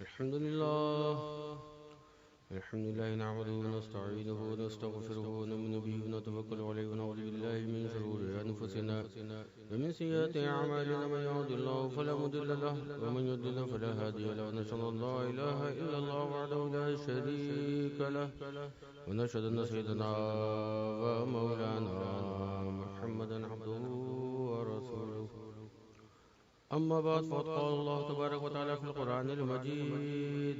अल्हम्दुलिल्लाह नहमदुहु व नस्तईनुहु व नस्तगफिरुहु व नु'मिनु बिही व नतवक्कलु अलैहि व नऊज़ु बिल्लाहि मिन शुरूरि अनफुसिना व मिन सय्यिआति अअमालिना मन यहदिल्लाहु फला मुदिल्ल लहु व मन युद्लिल फला हादिय लहु व नशहदु अन ला इलाहा इल्लल्लाह वहदहु ला शरीका लहु व नशहदु अन्न सय्यिदना व मौलाना मुहम्मदन अब्दुहु व रसूलुहु अम्मा बाद फ़क़द क़ाल अल्लाहु तबारक व तआला फ़िल क़ुरआनिल मजीद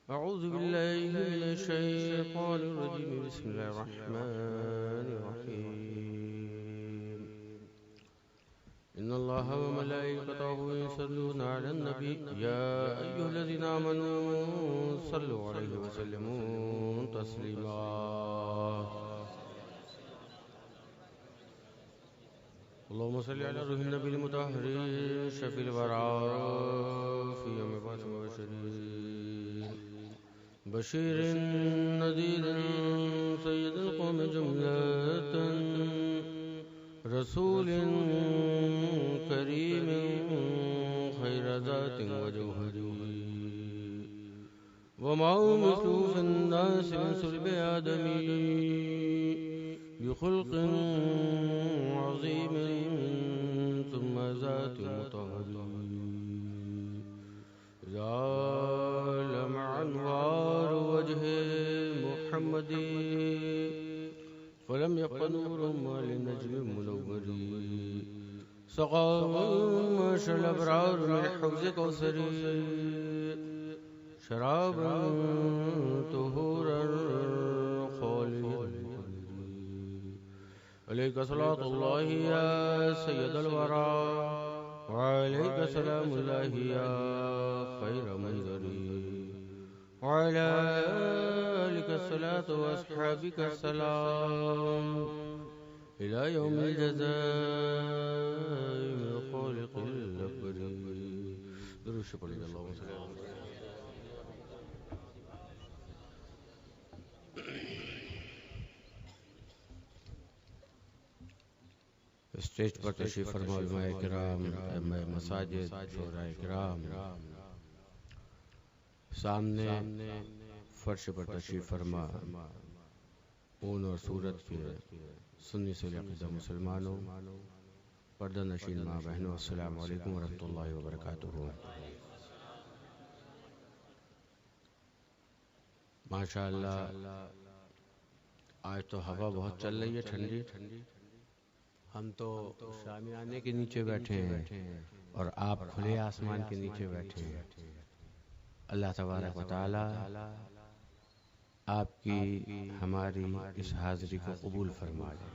अऊज़ु बिल्लाहि मिनश शैतानिर रजीम बिस्मिल्लाहिर रहमानिर रहीम इन्नल्लाहा व मलाइकतहु युसल्लूना अलन नबी या अय्युहल्लज़ीना आमनू सल्लु अलैहि व सल्लिमू तस्लीमा अल्लाहुम्मा सल्लि अला रूहिन नबील मुतहहर शफील वरा फी यौम बास मुबश्शिरीन बशीरिन नज़ीरिन सय्यदुल कौम जुमलतन रसूलिन करीमिन खैर ज़ातिन व जौहरी व माउ मिस्लु फिन्नास मिन सुलबि आदमी बिखुल्क़िन अज़ीमिन थुम्मा ज़ातिन मुतहहरी अनवार वजहे मुहम्मदी फलम यब्क़ नूरुन मिन नज्म मुनव्वरी सक़ाशल अबरार मिन हौज़ कौसरी शराबन तुहूरन खालिदन अलैका सलातुल्लाहि या सय्यदल वरा व अलैका सलामुल्लाहि या खैर मंज़री वअला आलिका सलातु व अस्हाबिका सलाम इला यौमिल जज़ाई मिन खालिक़िल अकबरी दुरूद शरीफ पढ़िए अल्लाहुम्मा सल्लि अला स्टेज पर तशरीफ फरमा उलमाए किराम मसाजिद शोराए किराम सामने फर्श पर तशरीफ फरमा ऊन और सूरत के सुन्नी सुल अक़ीदा मुसलमानों पर्दा नशीन माँ बहनों अस्सलामु अलैकुम वरहमतुल्लाहि वबरकातुहू। माशाअल्लाह आज तो हवा बहुत चल रही है ठंडी ठंडी। हम तो शामियाने के नीचे बैठे हैं और आप खुले आसमान के नीचे बैठे हैं। अल्लाह तबारक व तआला आपकी हमारी इस हाज़िरी को कबूल फरमा ले।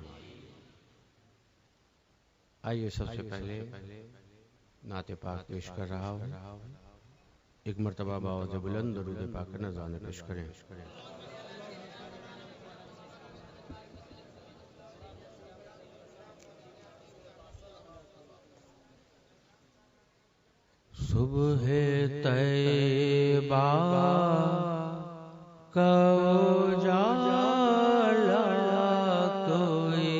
आइए सबसे पहले नाते पाक पेश कर रहा हूँ। एक मरतबा बावज़ बुलंद दरूद पाक का नज़राना पेश करें। सुबह तैबा का उजाला कोई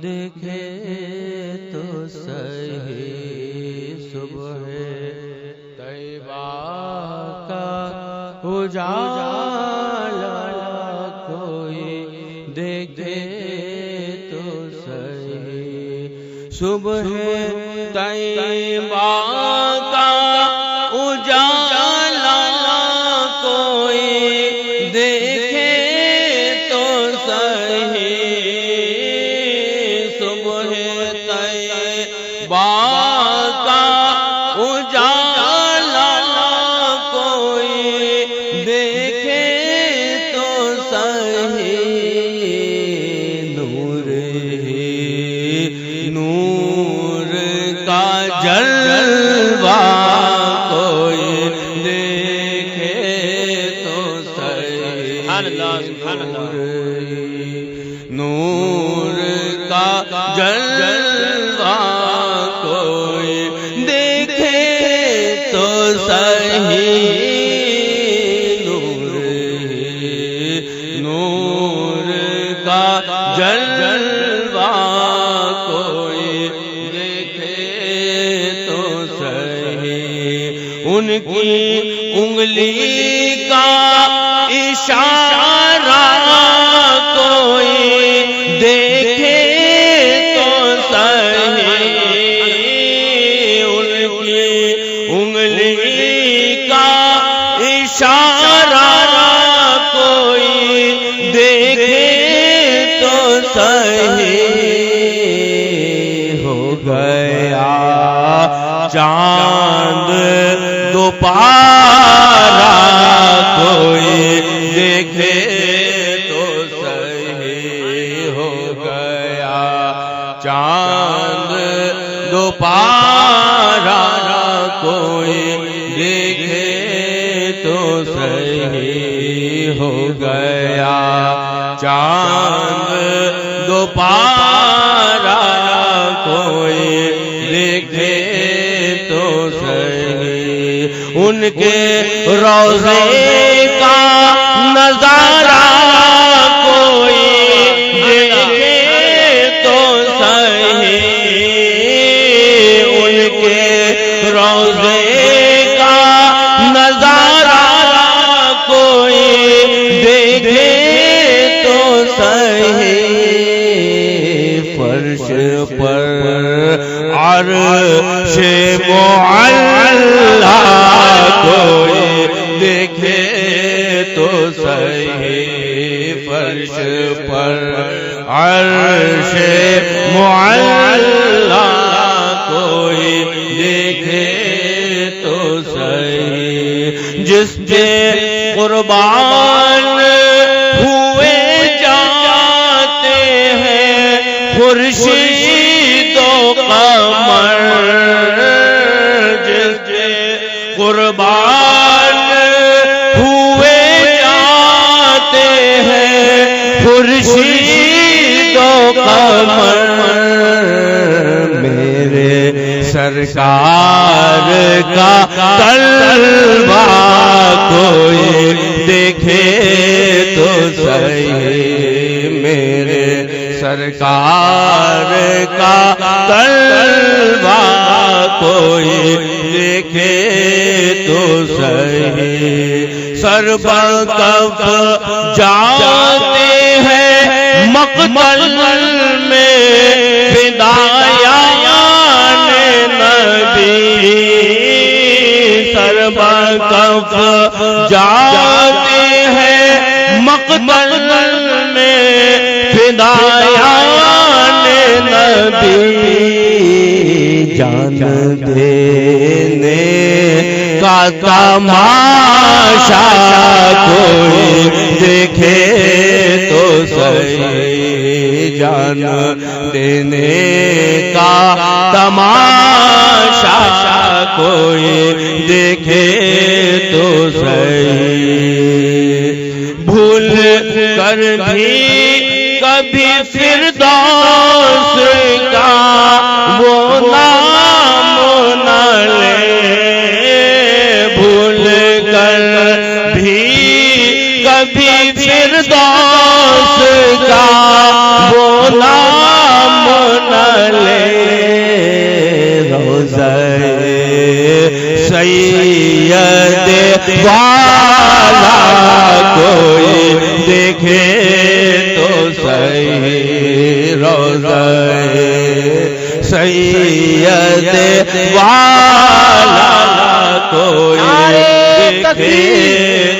देखे तो सही। सुबह तैबा का उजाला कोई देखे तो सही। सुबह तैबा का उजाला कोई देखे तो सही। सुबह तैबा का उजाला कोई देखे तो सही। नूर ही नूर का जलवा कोई देखे तो सही। नूर का जलवा कोई देखे तो सही। नूर का जलवा कोई देखे तो सही। उनकी उंगली का इशारा कोई देखे तो सही। उनकी उंगली का इशारा कोई देखे तो सही। हो गया चांद दोबारा कोई देखे तो सही। हो गया चांद दोबारा कोई देखे तो सही। हो गया चांद दोबारा कोई देखे तो सही। उनके रोज़े का नजारा कोई देखे तो सही। उनके रोज़े का नजारा कोई देखे तो सही। फर्श पर अर्श मुअल्ला कोई देखे तो सही। फर्श पर अर्श मुअल्ला कोई देखे तो सही। जिसके कुर्बान हुए जाते हैं खुर्शीदो कमर। जिसके कुर्बान हुए जाते हैं खुर्शीदो कमर। मेरे सरकार का तलवा कोई देखे तो सही। मेरे सरकार का तलवा कोई देखे तो सही। सर बकफ जाते हैं मक़तल में फिदायान नबी। सर बकफ जाते हैं मक़तल में फिदायान नबी। जान देने का तमाशा कोई देखे तो सही। जान देने का तमाशा कोई देखे तो सही। भूल कर भी कभी फिरदौस का वो नाम न ले। भूल कर भी कभी फिरदौस का वो नाम न ले। रोज़े सैयद वाला कोई देखे तो सही। रोज़े सैयद वाला कोई देखे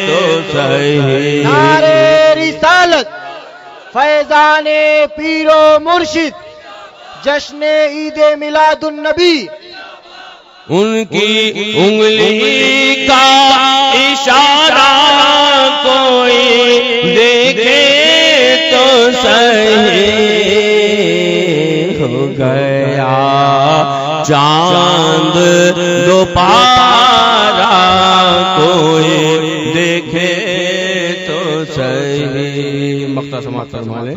तो सही। नारे रिसालत फैज़ाने पीरो मुर्शिद जश्न ईद मिलादुन नबी। उनकी उंगली का इशारा कोई देखे तो सही। हो गया चांद दोबारा कोई देखे तो सही। मक्ता समाप्त फरमाले।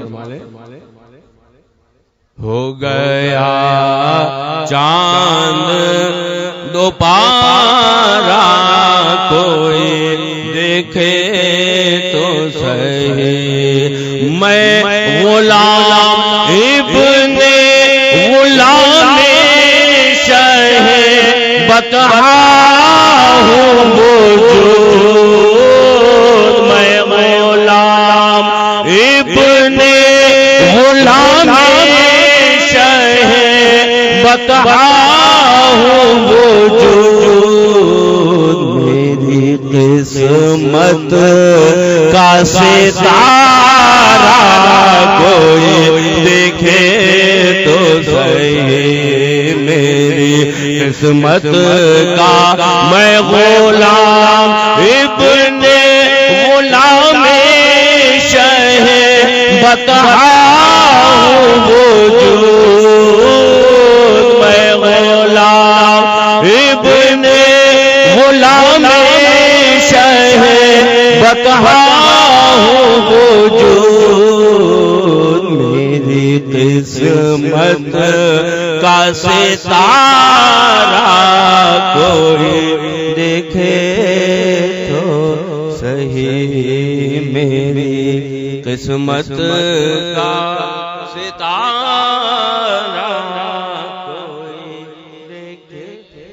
हो गया चांद दोबारा कोई देखे तो सही। मैं गुलाम इब्ने गुलाम शहे बतहा हूँ वजूद मैं गुलाम इब्ने गुलाम शह बतहा हूँ वजूद मेरी किस्मत का सितारा कोई देखे तो सही मेरी किस्मत का मैं गुलाम इब्ने गुलाम शह बतहा हूँ वजूद मैं गुलाम इब्ने गुलाम शह बतहा हूँ वजूद मेरी किस्मत का सितारा कोई देखे तो सही मेरी किस्मत का सितारा कोई देखे।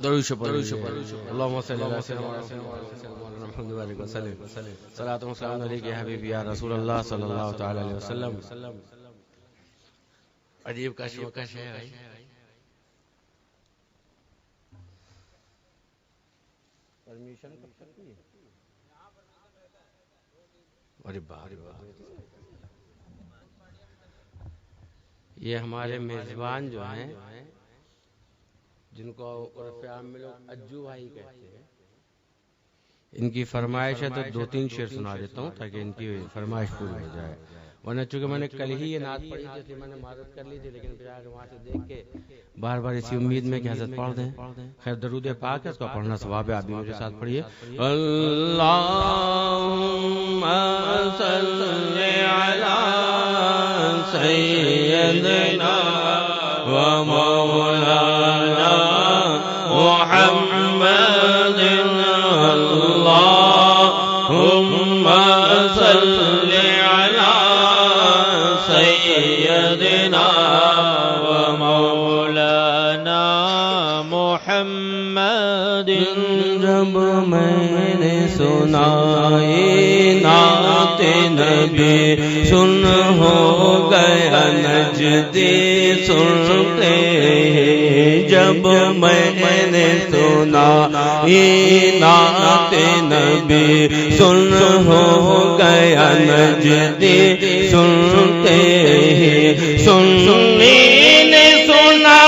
दरूद शरीफ अल्लाहुम्मा सल्ली अला सय्यिदिना मुहम्मद व सल्लम सलातो व सलाम अलैका या हबीबी या रसूल अल्लाह सल्लल्लाहु तआला अलैहि वसल्लम। अजीब कशमकश है भाई। परमिशन कब तक की है? अरे बाप रे बाप। ये हमारे मेजबान जो हैं जिनको उर्फ़े आम में लोग अज्जू भाई कहते हैं, इनकी फरमाइश है तो 2-3 शेर सुना देता हूँ ताकि इनकी फरमाइश पूरी हो जाए। वरना चूंकि मैंने कल ही ये नात पढ़ी थी इसलिए मैंने मादत कर ली थी, लेकिन फिर वहाँ से देख के बार बार इसी उम्मीद में कि हज़रत पढ़ दें। खैर दरूद पाक है, उसका पढ़ना सवाब है। आप भी मेरे साथ पढ़िए। अल्लाहुम्मा सल्ली अला सय्यिदिना व मौलाना मुहम्मदिन अल्लाहुम्मा सल्ली अला सय्यिदिना व मौलाना मुहम्मदिन। जब मैंने सुनाई नाते नबी सुन हो गया नजदी सुनते जब मैंने सुना नाते नबी सुन हो गया नजदी सुनते सुनने ने सुना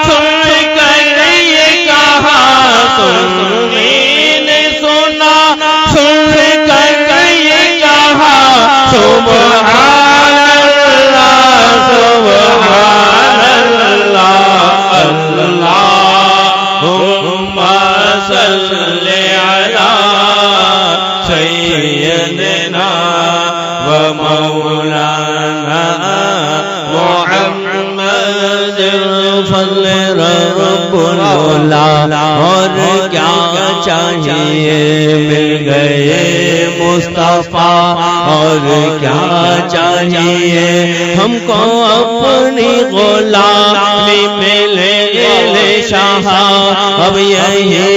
सुन कर ये कहा सुनने ने सुना सुन कर ये कहा सुबहानल्लाह सुबहानल्लाह अल्लाहुम्मा सल्ली अला सय्यिदिना व मौलाना मुहम्मदिन फज़्ल रब्बुल आला। और क्या चाहिए मिल गए मुस्तफा, और क्या चाहिए हमको अपनी गुलामी मिले शाह। अब यही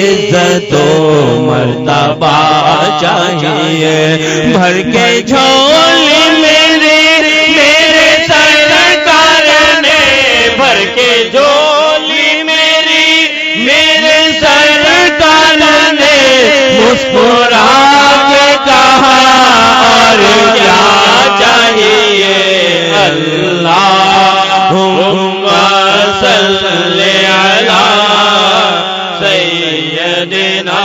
इज्जत मर्तबा चाहिए भर के झोली मेरे सरकार ने भर के झोली मेरे सरकार ने मुस्कुरा के कहा और क्या चाहिए अल्लाहुम्मा सल्ली अला सय्यिदिना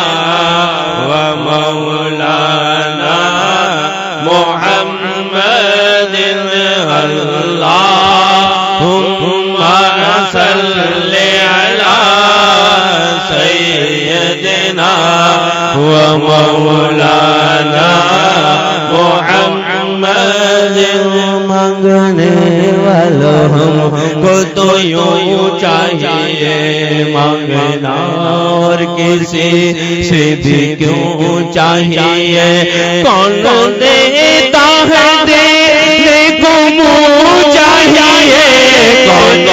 व मौलाना मुहम्मदिन अल्लाहुम्मा सल्ली अला सय्यिदिना व मौलाना मुहम्मदिन। मांगने वालों हमको तो यूं चाहिए मांगना और किसी से भी क्यों चाहिए। कौन देता है देने को मुँह चाहिए, कौन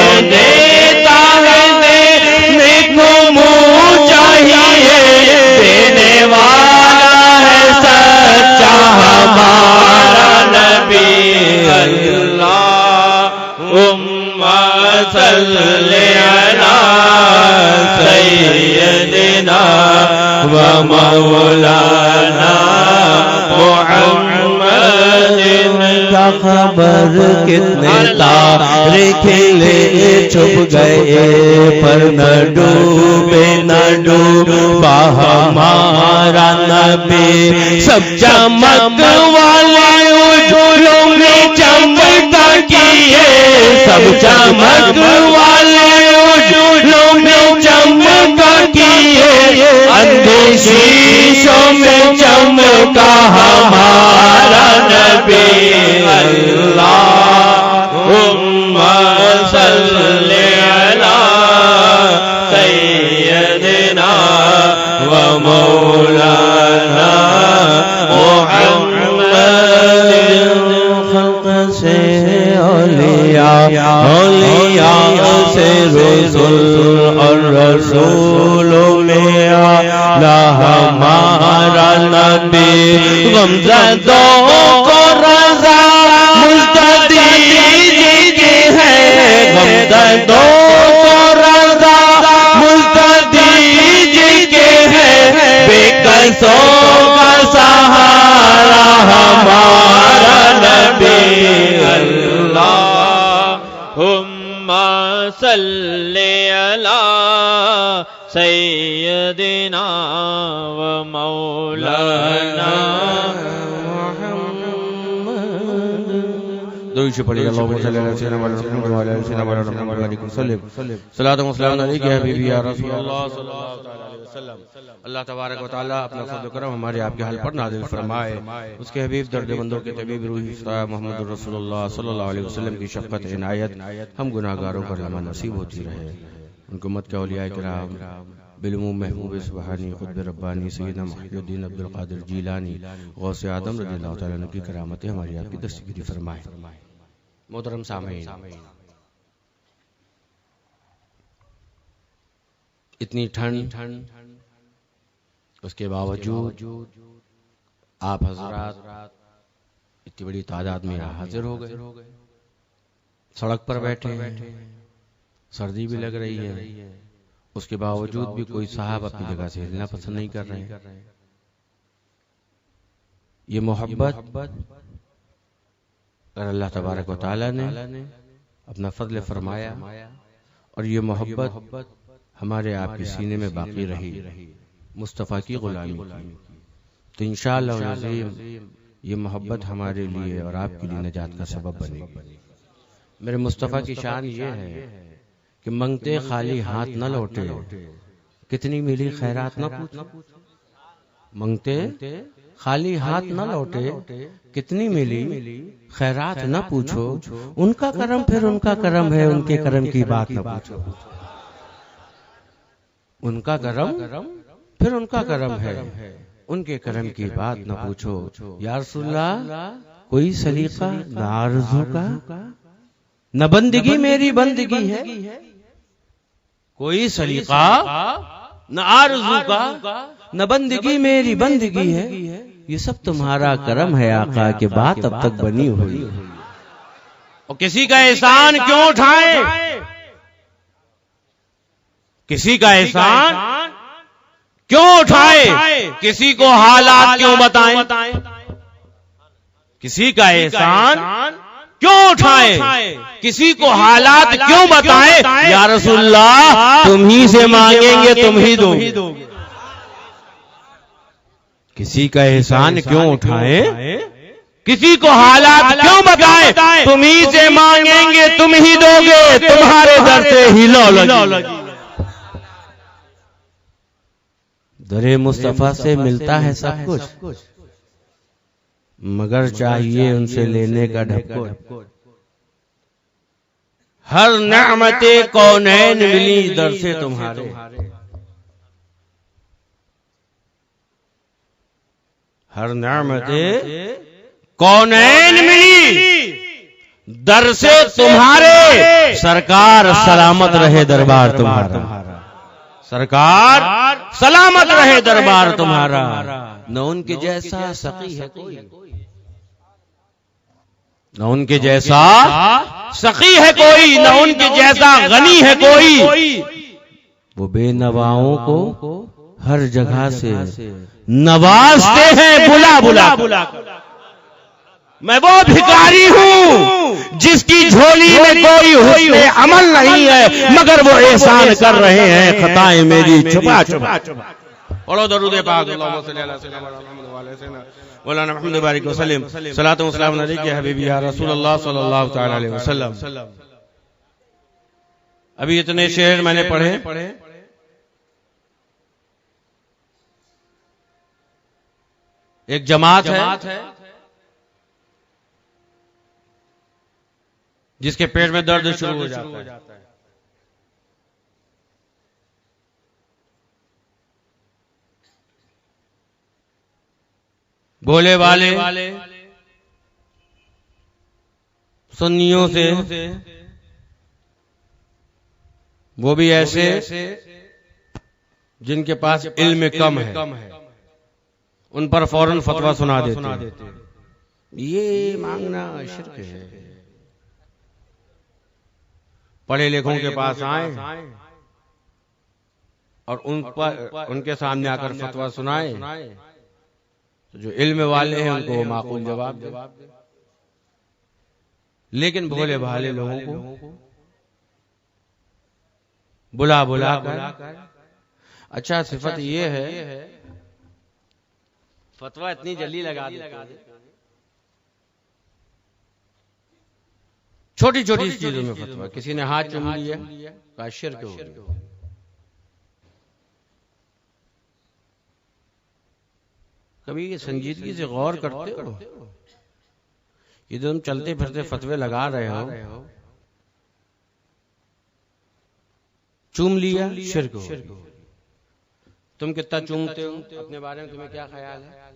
सल्ले अला सय्यदिना व मौलाना मुहम्मदिन। क्या खबर कितने तारे खिले छुप गए, पर न डूबे न डूबा हमारा नबी। सब चमक वाले उज्ज्वलों में चमका किए, सब चमक वाले उज्ज्वलों में चमका किए, अंधे शीशों में चमका हमारा नबी। अल्लाहुम्मा सल्ले अला सय्यदिना व मौलाना मुहम्मदिन। खल्क़ से औलिया, औलिया से रसूल, और रसूलों में आला हमारा नबी। गमज़दों को रज़ा मुस्तदी है, गमज़दों को रज़ा मुस्तदी है, बेकसों का सहारा हमारा नबी। अल्लाहुम्मा सल्ले अला सय्यदिना व मौलाना दुरूद पढ़िए। अल्लाहुम्मा सल्ली अला सय्यिदिना मुहम्मद व अला सय्यिदिना मुहम्मद व सल्लम। सलातु व सलाम अलैका या हबीबी या रसूलल्लाह सल्लल्लाहु अलैहि वसल्लम। अल्लाह तबारक व तआला अपना फज़ल करम हमारे आपके हाल पर नाज़िल फरमाए। उसके हबीब दर्दमंदों के तबीब रूही मोहम्मद रसूलुल्लाह सल्लल्लाहु अलैहि वसल्लम की शफ़क़त इनायत हम गुनाहगारों पर लम्हा नसीब होती रहे। उनकी उम्मत के औलिया किराम बिलुमूम महबूब सुबहानी खुद रब्बानी सैयदना मुहय्यिद्दीन अब्दुल कादिर जीलानी गौसे आदम रज़ियल्लाहु तआला अन्हु की करामतें हमारी आपकी दस्तगिरी फरमाए। मोहतरम सामीन, इतनी ठंड, उसके बावजूद आप हज़रात इतनी बड़ी तादाद में हाजिर हो गए। सड़क पर बैठे हैं, सर्दी भी लग रही है, उसके बावजूद भी कोई साहब अपनी जगह से हिलना पसंद नहीं कर रहे हैं। ये मोहब्बत अगर अल्लाह तबारक व तआला ने अपना फजल फरमाया और ये मोहब्बत हमारे आपके सीने में बाकी रही मुस्तफ़ा की गुलामी की, तो इंशाअल्लाह अज़ीम ये मोहब्बत हमारे लिए और आपके लिए नजात का सबब बनेगी। मेरे मुस्तफ़ा की शान ये है कि मंगते खाली हाथ न लौटे, कितनी मिली खैरात न पूछो। मंगते खाली हाथ न लौटे, कितनी मिली खैरात न पूछो। उनका करम फिर उनका करम है, उनके करम की बात न पूछो। उनका करम फिर उनका करम है, उनके करम की बात न पूछो। या रसूलल्लाह कोई सलीका न आरज़ू का, न बंदगी मेरी बंदगी है। कोई सलीका न आरज़ू का, न बंदगी मेरी बंदगी है। ये सब तुम्हारा करम है आका के बात अब तक बनी हुई। और किसी का एहसान क्यों उठाए, किसी का एहसान क्यों उठाए, किसी को हालात क्यों बताएं, किसी का एहसान क्यों उठाए, किसी को हालात क्यों बताएं। या रसूलल्लाह तुम ही से मांगेंगे तुम ही दोगे। किसी का एहसान क्यों उठाएं, किसी को हालात क्यों बताएं, तुम ही से मांगेंगे तुम ही दोगे, तुम्हारे दर से ही लो लगी। दरे मुस्तफा से मिलता है सब कुछ, मगर चाहिए उनसे लेने का ढक्को। हर नेमते कौनैन मिली दर से तुम्हारे, हर नेमते कौनैन मिली दर से तुम्हारे। सरकार सलामत रहे दरबार तुम्हारा, सरकार सलामत रहे दरबार तुम्हारा। न उनके जैसा सकी है कोई, न उनके जैसा सखी है कोई, न उनके जैसा गनी है कोई। वो बेनवाओं को हर जगह से नवाजते हैं बुला बुला। मैं वो भिखारी हूँ जिसकी झोली में कोई हुस्न अमल नहीं है, मगर वो एहसान कर रहे हैं खताएं मेरी छुपा छुपा। पढ़ो दरूद पाक मौलाना मुहम्मद बारिक वसल्लम सलातो व सलाम अलैहि या हबीबी या रसूलुल्लाह सल्लल्लाहु तआला अलैहि वसल्लम। अभी इतने शेर मैंने पढ़े। एक जमात है जिसके पेट में दर्द शुरू हो जाता है। भोले वाले सुन्नियों से, वो भी ऐसे जिनके पास इल्म कम है, उन पर फौरन फतवा सुना देते हैं। ये मांगना शिर्क है। पढ़े लिखों के पास आए और उनके सामने आकर फतवा सुनाए, तो जो इल्म वाले हैं उनको वो माकूल जवाब दे। लेकिन भोले भाले लोगों को बुला बुला कर, अच्छा सिफत ये है फतवा इतनी जल्दी लगा देते, छोटी छोटी चीजों में फतवा। किसी ने हाथ चूम लिया का शिर्क हो गया। कभी ये संजीदगी से गौर करते हो? ये तुम चलते फिरते फतवे लगा रहे हो, चूम लिया शिर्क हो। तुम कितना चूमते हो, अपने बारे में तुम्हें क्या ख्याल है?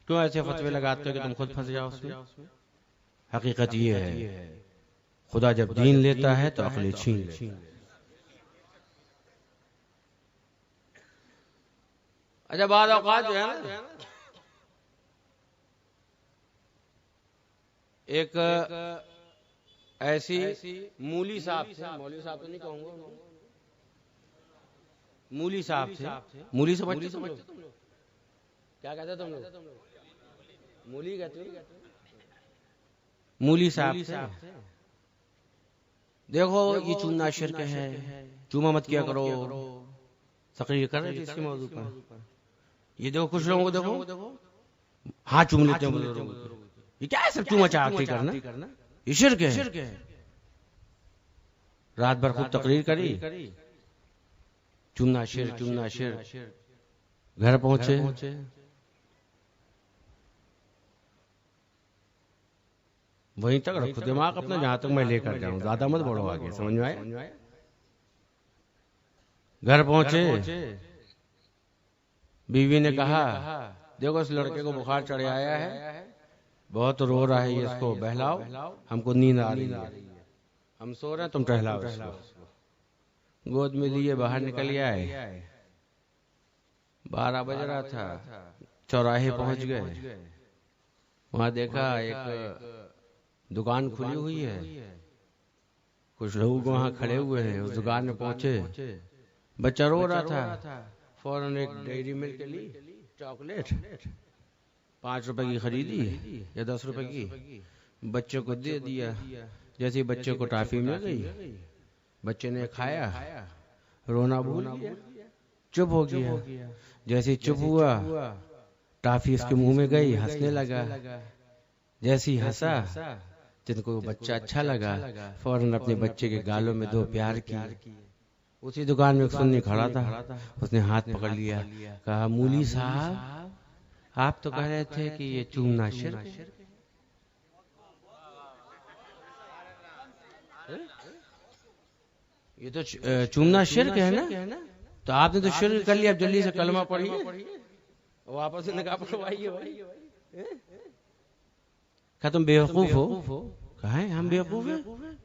क्यों ऐसे फतवे लगाते हो कि तुम खुद फंस जाओ उसमें? हकीकत ये है, खुदा जब दीन लेता है तो अक्ल छीन लेता है। अच्छा, बाद औकात जो है ना, एक ऐसी मूली साहब थे, मौलवी साहब तो नहीं कहूंगा, मूली साहब थे। मूली समझते तुम लोग? क्या कहते तुम लोग? मूली कहते हो? मूली साहब थे। देखो ये चूमना शिर्क है, चूमा मत किया करो। तकरीर कर रहे थे इसके मौजू पर। ये देखो कुछ लोगों को देखो हाथ चूम लेते हैं। ये क्या है सब चूमा चाहती करना? ये शिर्क है। रात भर खूब तकरीर करी, चूमना शिर्क, चूमना शिर्क। घर पहुंचे, वहीं तक रखो दिमाग अपना, जहां तक मैं लेकर जाऊं, ज्यादा मत बढ़ो आगे। समझ में आया? घर पहुंचे, बीवी ने कहा देखो इस लड़के को बुखार चढ़े आया है, बहुत रो रहा है, ये इसको बहलाओ, हमको नींद आ रही है, हम सो रहे हैं, तुम टहलाओ इसको। गोद में लिए बाहर निकल आए। 12 बज रहा था, चौराहे पहुंच गए। वहां देखा एक दुकान खुली हुई है, कुछ लोग वहां खड़े हुए हैं। उस दुकान में पहुंचे, बच्चा रो रहा था। फौरन एक डेयरी मिल्क ली, चॉकलेट 5 रुपए की खरीदी या 10 रुपए की, बच्चे को दे दिया। जैसे ही बच्चे को टॉफी मिल गई, बच्चे ने खाया, रोना भूल गया, चुप हो गया। जैसे ही चुप हुआ, टॉफी उसके मुंह में गई, हंसने लगा। जैसे ही हंसा, जिनको बच्चा अच्छा लगा, फौरन अपने बच्चे के गालों में 2 प्यार किए। उसी दुकान में एक सुन्नी खड़ा था, उसने हाथ पकड़ लिया, कहा मूली साहब आप तो कह रहे थे कि ये चूमना शिर्क है। ये तो चूमना शिर्क है ना, तो आपने तो शिर्क कर लिया, अब जल्दी से कलमा पढ़िए, वापस से निकाह पढ़वाइए। क्या तुम बेवकूफ हो? कहा है हम बेवकूफ हैं?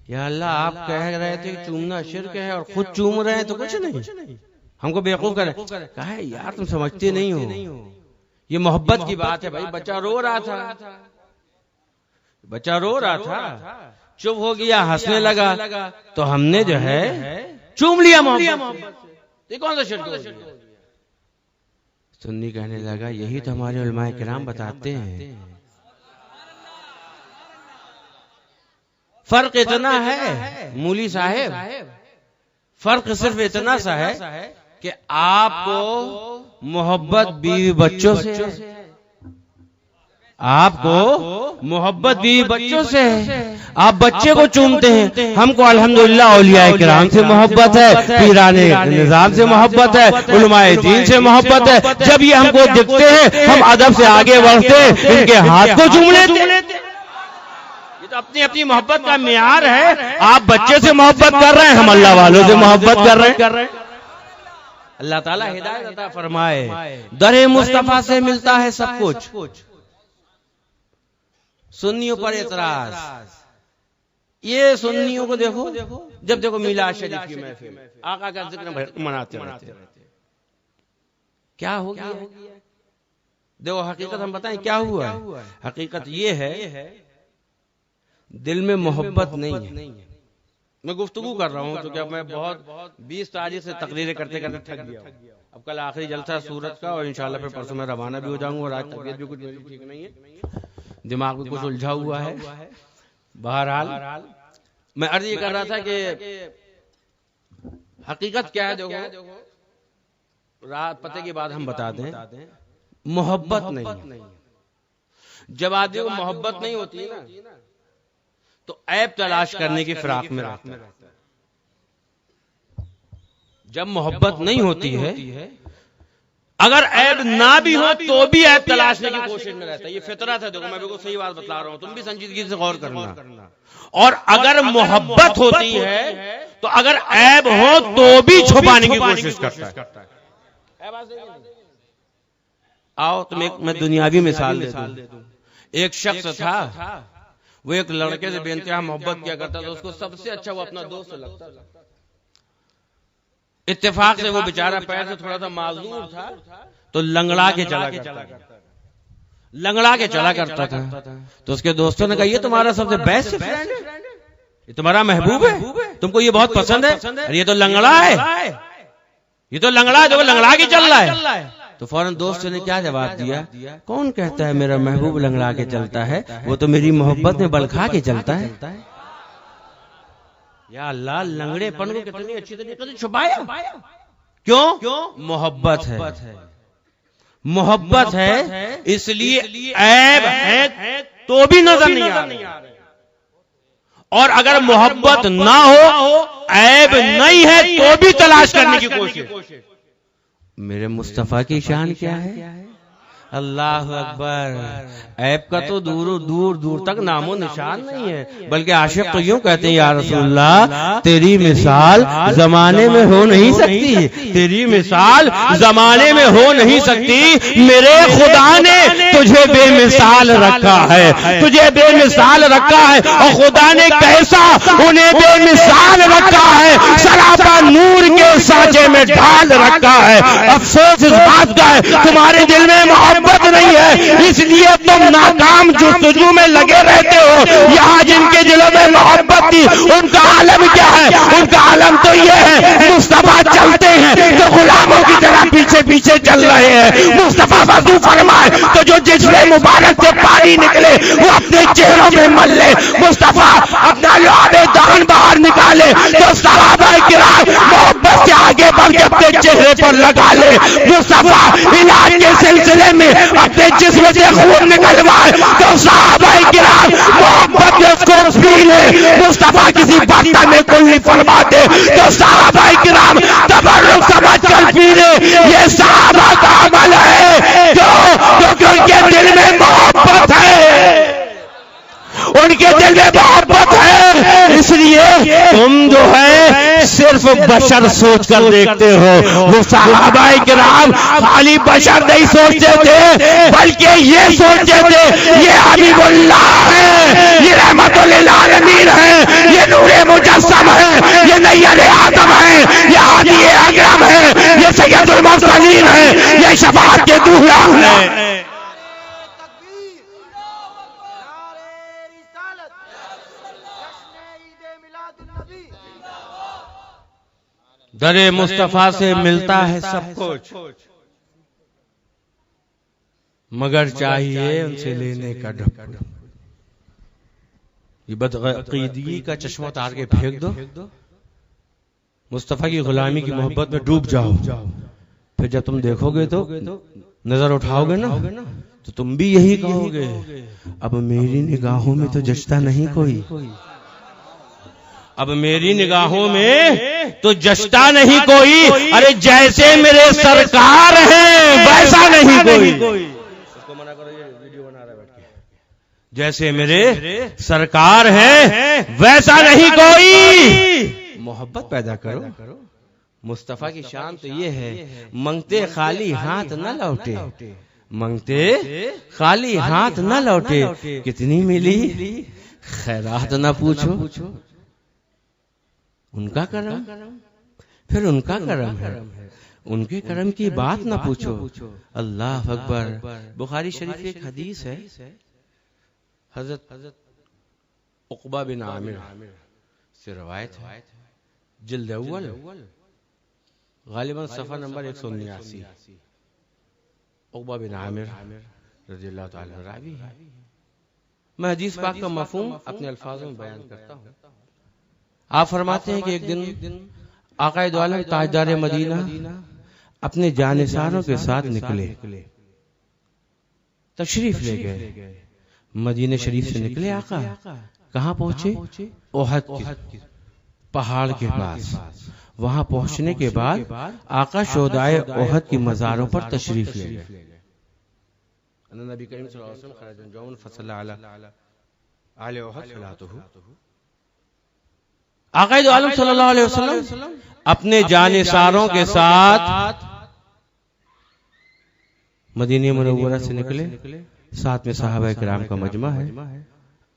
या अल्लाह आप कह रहे थे कि चूमना शिर्क है और खुद चूम रहे हैं तो कुछ नहीं, हमको बेवकूफ कर। कहा है यार तुम समझते नहीं हो, ये मोहब्बत की बात है भाई। बच्चा रो रहा था, बच्चा रो रहा था, चुप हो गया, हंसने लगा, तो हमने जो है चूम लिया मोहब्बत। ये कौन सा शिर्क हो गया? सुन्नी कहने लगा यही तो हमारे उलमाए किराम बताते हैं। फर्क इतना है मूली साहेब, फर्क सिर्फ इतना सा है कि आपको मोहब्बत बीवी बच्चों से, आपको मोहब्बत बीवी बच्चों से है। आप बच्चे को चूमते हैं, हमको अल्हम्दुलिल्लाह औलिया किराम से मोहब्बत है, पीराने निजाम से मोहब्बत है, उलमाए दीन से मोहब्बत है। जब ये हमको दिखते हैं हम अदब से आगे बढ़ते, इनके हाथ को चूम लेते। ये तो अपनी अपनी मोहब्बत का मियार है। आप बच्चे से मोहब्बत कर रहे हैं, हम अल्लाह वालों से मोहब्बत कर रहे हैं। अल्लाह ताला हिदायत अता फरमाए। दरे मुस्तफा से मिलता है सब कुछ। सुन्नियों पर एतराज, ये सुन्नियों को देखो, जब देखो मिलाद शरीफ की महफिल, आका का जिक्र मनाते रहते। क्या हो गया? देखो हकीकत हम बताएं क्या हुआ है। हकीकत ये है दिल में मोहब्बत नहीं है। मैं गुफ्तगू कर रहा हूँ तो क्या मैं बहुत 20 तारीख से तकरीरें करते करते थक गया हूँ। अब कल आखिरी जलसा सूरत का और इंशाल्लाह फिर परसों मैं रवाना भी हो जाऊंगा। और आज तबीयत भी कुछ मेरी ठीक नहीं है, दिमाग में कुछ उलझा हुआ है। बहरहाल मैं अर्ज ये कर रहा था कि हकीकत क्या है। देखो रात पते की बात हम बता दें, मोहब्बत नहीं। जब आदमी को मोहब्बत नहीं होती है ना तो ऐब तलाश करने की फिराक में रहता है। जब मोहब्बत नहीं होती है, अगर ऐब ना भी हो तो भी ऐब तलाशने की कोशिश में रहता है। ये फितरत है। देखो मैं बिल्कुल सही बात बता रहा हूं, तुम भी संजीदगी से गौर करना। और अगर मोहब्बत होती है तो अगर ऐब हो तो भी छुपाने की कोशिश करता है। आओ तुम्हें मैं दुनियावी मिसाल दे दूं। एक शख्स था, वो एक लड़के से बेइंतहा मोहब्बत किया करता था। उसको सबसे अच्छा वो अपना दोस्त लगता था। इत्तेफाक से वो बेचारा पैर से थोड़ा सा माजूर था तो लंगड़ा के चला करता था। तो उसके दोस्तों ने कहा ये तुम्हारा सबसे बेस्ट फ्रेंड है, ये तुम्हारा महबूब है, तुमको ये बहुत पसंद है। अरे ये तो लंगड़ा है, ये तो लंगड़ा है, देखो लंगड़ा के चल रहा है। तो फौरन दोस्त ने क्या जवाब दिया? कौन कहता है मेरा महबूब लंगड़ा के चलता है, वो तो मेरी मोहब्बत में बलखा के चलता है। या अल्लाह, लंगड़ेपन को कितनी अच्छी तरीके से छुपाया। क्यों? मोहब्बत है, मोहब्बत है, इसलिए ऐब है तो भी नजर नहीं आ रहा। और अगर मोहब्बत ना हो, ऐब नहीं है तो भी तलाश करने की कोशिश। मेरे मुस्तफा की शान क्या है? अल्लाह अकबर। ऐब का तो दूर तक नामो निशान नहीं है। बल्कि आशिक तो यूं कहते हैं या रसूलल्लाह तेरी मिसाल जमाने में हो नहीं सकती, तेरी मिसाल जमाने में हो नहीं सकती। मेरे खुदा ने तुझे बेमिसाल रखा है, तुझे बेमिसाल रखा है। और खुदा ने कैसा उन्हें बेमिसाल रखा है, सरापा नूर के सांचे में ढाल रखा है। अफसोस इस बात का है तुम्हारे दिल में मोहब्बत नहीं है, इसलिए तुम नाकाम जुस्तजू में लगे रहते हो। यहाँ जिनके दिलों में मोहब्बत थी उनका आलम क्या है? उनका आलम तो ये है मुस्तफा चलते हैं तो गुलामों की तरह पीछे पीछे चल रहे हैं। मुस्तफा वज़ू फरमाए तो जो जिस्म मुबारक से पानी निकले वो अपने चेहरों में मल ले। मुस्तफा अपना लुआबे दान बाहर निकाले तो सहाबाए किराम मोहब्बत से आगे बढ़ के अपने चेहरे पर लगा ले। मुस्तफा इलाज के सिलसिले में अपने जिस्म से खून निकलवाए तो सहाबाए किराम मोहब्बत से उसको पी ले। मुस्तफा किसी बर्तन में कुल्ली फरमाते तो सहाबाए किराम तबर्रुक समझ कर पी ले। ये सहाबा का अमल है क्योंकि उनके दिल में मोहब्बत है, उनके दिल में मोहब्बत है। इसलिए तुम जो है सिर्फ बशर सोच कर देखते हो। वो सहाबाए किराम खाली बशर नहीं सोचते थे बल्कि ये सोचते थे ये हबीबुल्लाह है, ये रहमतुल लिल आलमीन है, ये नूरे मुजस्सम है, ये नैयर आदम है, ये हादी अकरम है, ये सैयदुल मुरसलीन है, ये शफाअत के दूल्हा है। दरे मुस्तफा से मिलता है सब कुछ, मगर चाहिए उनसे लेने का ढप। ये बदअकीदगी का चश्मा उतार के फेंक दो, मुस्तफा की गुलामी की मोहब्बत में डूब जाओ। फिर जब तुम देखोगे तो नजर उठाओगे ना, तो तुम भी यही कहोगे, अब मेरी निगाहों में तो जचता नहीं कोई, अब मेरी निगाहों में तो जचता नहीं कोई। अरे जैसे मेरे सरकार हैं वैसा नहीं कोई। उसको मना करो, ये वीडियो बना रहा है बैठ के। जैसे मेरे सरकार हैं वैसा नहीं कोई। मोहब्बत पैदा करो। मुस्तफा की शान तो ये है, मंगते खाली हाथ न लौटे, मंगते खाली हाथ न लौटे। कितनी मिली खैरात न पूछो, उनका करम फिर उनका करम है, उनके करम की बात ना पूछो। अल्लाह अकबर। बुखारी शरीफ की एक हदीस है, हजरत उक़बा बिन आमिर से रवायत है, जिल्द अव्वल गालिबन सफ़ा नंबर 179। उक़बा बिन आमिर रज़ियल्लाहु ताला रावी है। मैं हदीस पाक का मफ़हूम अपने अल्फाजों में बयान करता हूँ। आप फरमाते हैं कि एक दिन आक़ाए दो आलम ताजदार मदीना अपने जानिसारों के साथ निकले, तशरीफ ले गए। मदीने शरीफ से निकले आका, कहाँ पहुंचे? ओहद के पहाड़ के पास। वहां पहुंचने के बाद आका शोदाए ओहद की मज़ारों पर तशरीफ ले गए। नबी करीम सल्लल्लाहु अलैहि वसल्लम खरजन जौन फसल्ला अला ओहद सलातहु। आक़ाए दो आलम सल्लल्लाहु अलैहि वसल्लम अपने जानिसारों के साथ मदीने मुनव्वरा से निकले, साथ में सहाबा किराम का मजमा है।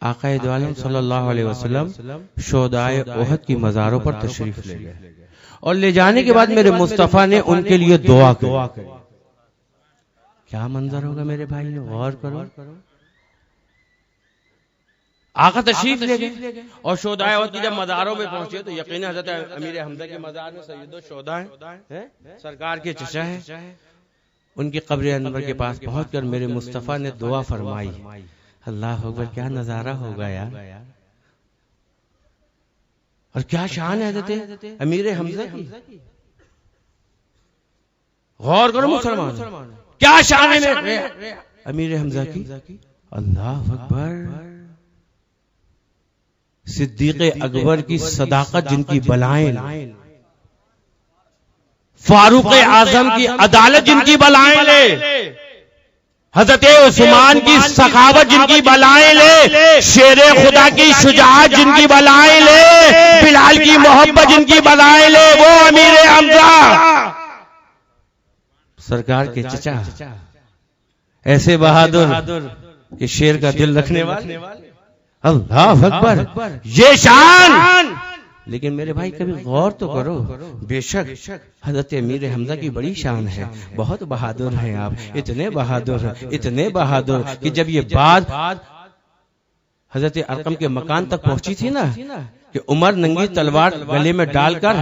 आक़ाए दो आलम सल्लल्लाहु अलैहि वसल्लम शोदाए ओहद की मज़ारों पर तशरीफ ले गए और ले जाने के बाद मेरे मुस्तफ़ा ने उनके लिए दुआ की। क्या मंजर होगा मेरे भाई, गौर करो। आका तशरीफ ले गए और शोदाए ओहद की जब मज़ारों में पहुंचे तो यकीन हज़रत अमीर हमजा के मज़ार में सैयदो शोदा है, सरकार के चचा है। उनकी कब्र अनवर के पास पहुंचकर मेरे मुस्तफ़ा ने दुआ फरमाई। अल्लाह अकबर, क्या नजारा होगा यार, और क्या शान है हज़रत अमीर हमजा की। गौर करो मुसलमान, क्या शान है अमीर हमजा की। अल्लाह अकबर। सिद्दीक़ अकबर की सदाकत जिनकी बलाएं, फारूक आजम की अदालत जिनकी बलाएं ले, हजरत उस्मान की सखावत जिनकी बलाएं ले, शेरे खुदा की शुजाअत जिनकी बलाएं ले, बिलाल की मोहब्बत जिनकी बलाएं ले, वो अमीर हमजा सरकार के चचा, ऐसे बहादुर कि शेर का दिल रखने वाले। अल्लाह अकबर, ये शान। लेकिन मेरे भाई कभी गौर तो करो, बेशक हजरत अमीर हमजा की बड़ी शान है, बहुत बहादुर हैं आप, इतने बहादुर कि जब ये बात हजरत अरकम के मकान तक पहुंची थी ना, कि उमर नंगी तलवार गले में डालकर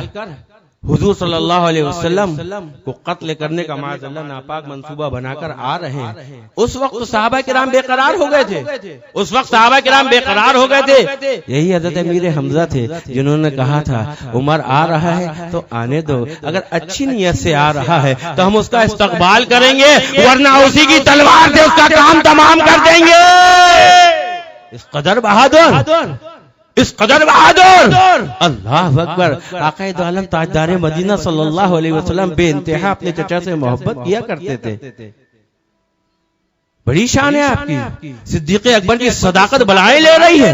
हुजूर सल्लल्लाहु अलैहि वसल्लम को कत्ल करने का माज़अल्लाह नापाक मंसूबा बनाकर आ रहे हैं, उस वक्त सहाबा किराम बेकरार हो गए थे। यही हज़रत अमीर हमजा थे जिन्होंने कहा था उमर आ रहा है तो आने दो, अगर अच्छी नीयत से आ रहा है तो हम उसका इस्तकबाल करेंगे, वरना उसी की तलवार से उसका काम तमाम कर देंगे। इस कदर बहादुर। अल्लाह अकबर। आक़ाए दो आलम ताजदार मदीना सल्लल्लाहु अलैहि वसल्लम बेइंतहा अपने चचा से मोहब्बत किया करते थे। बड़ी शान है आपकी। सिद्दीक़ अकबर की सदाकत बलाएं ले रही है,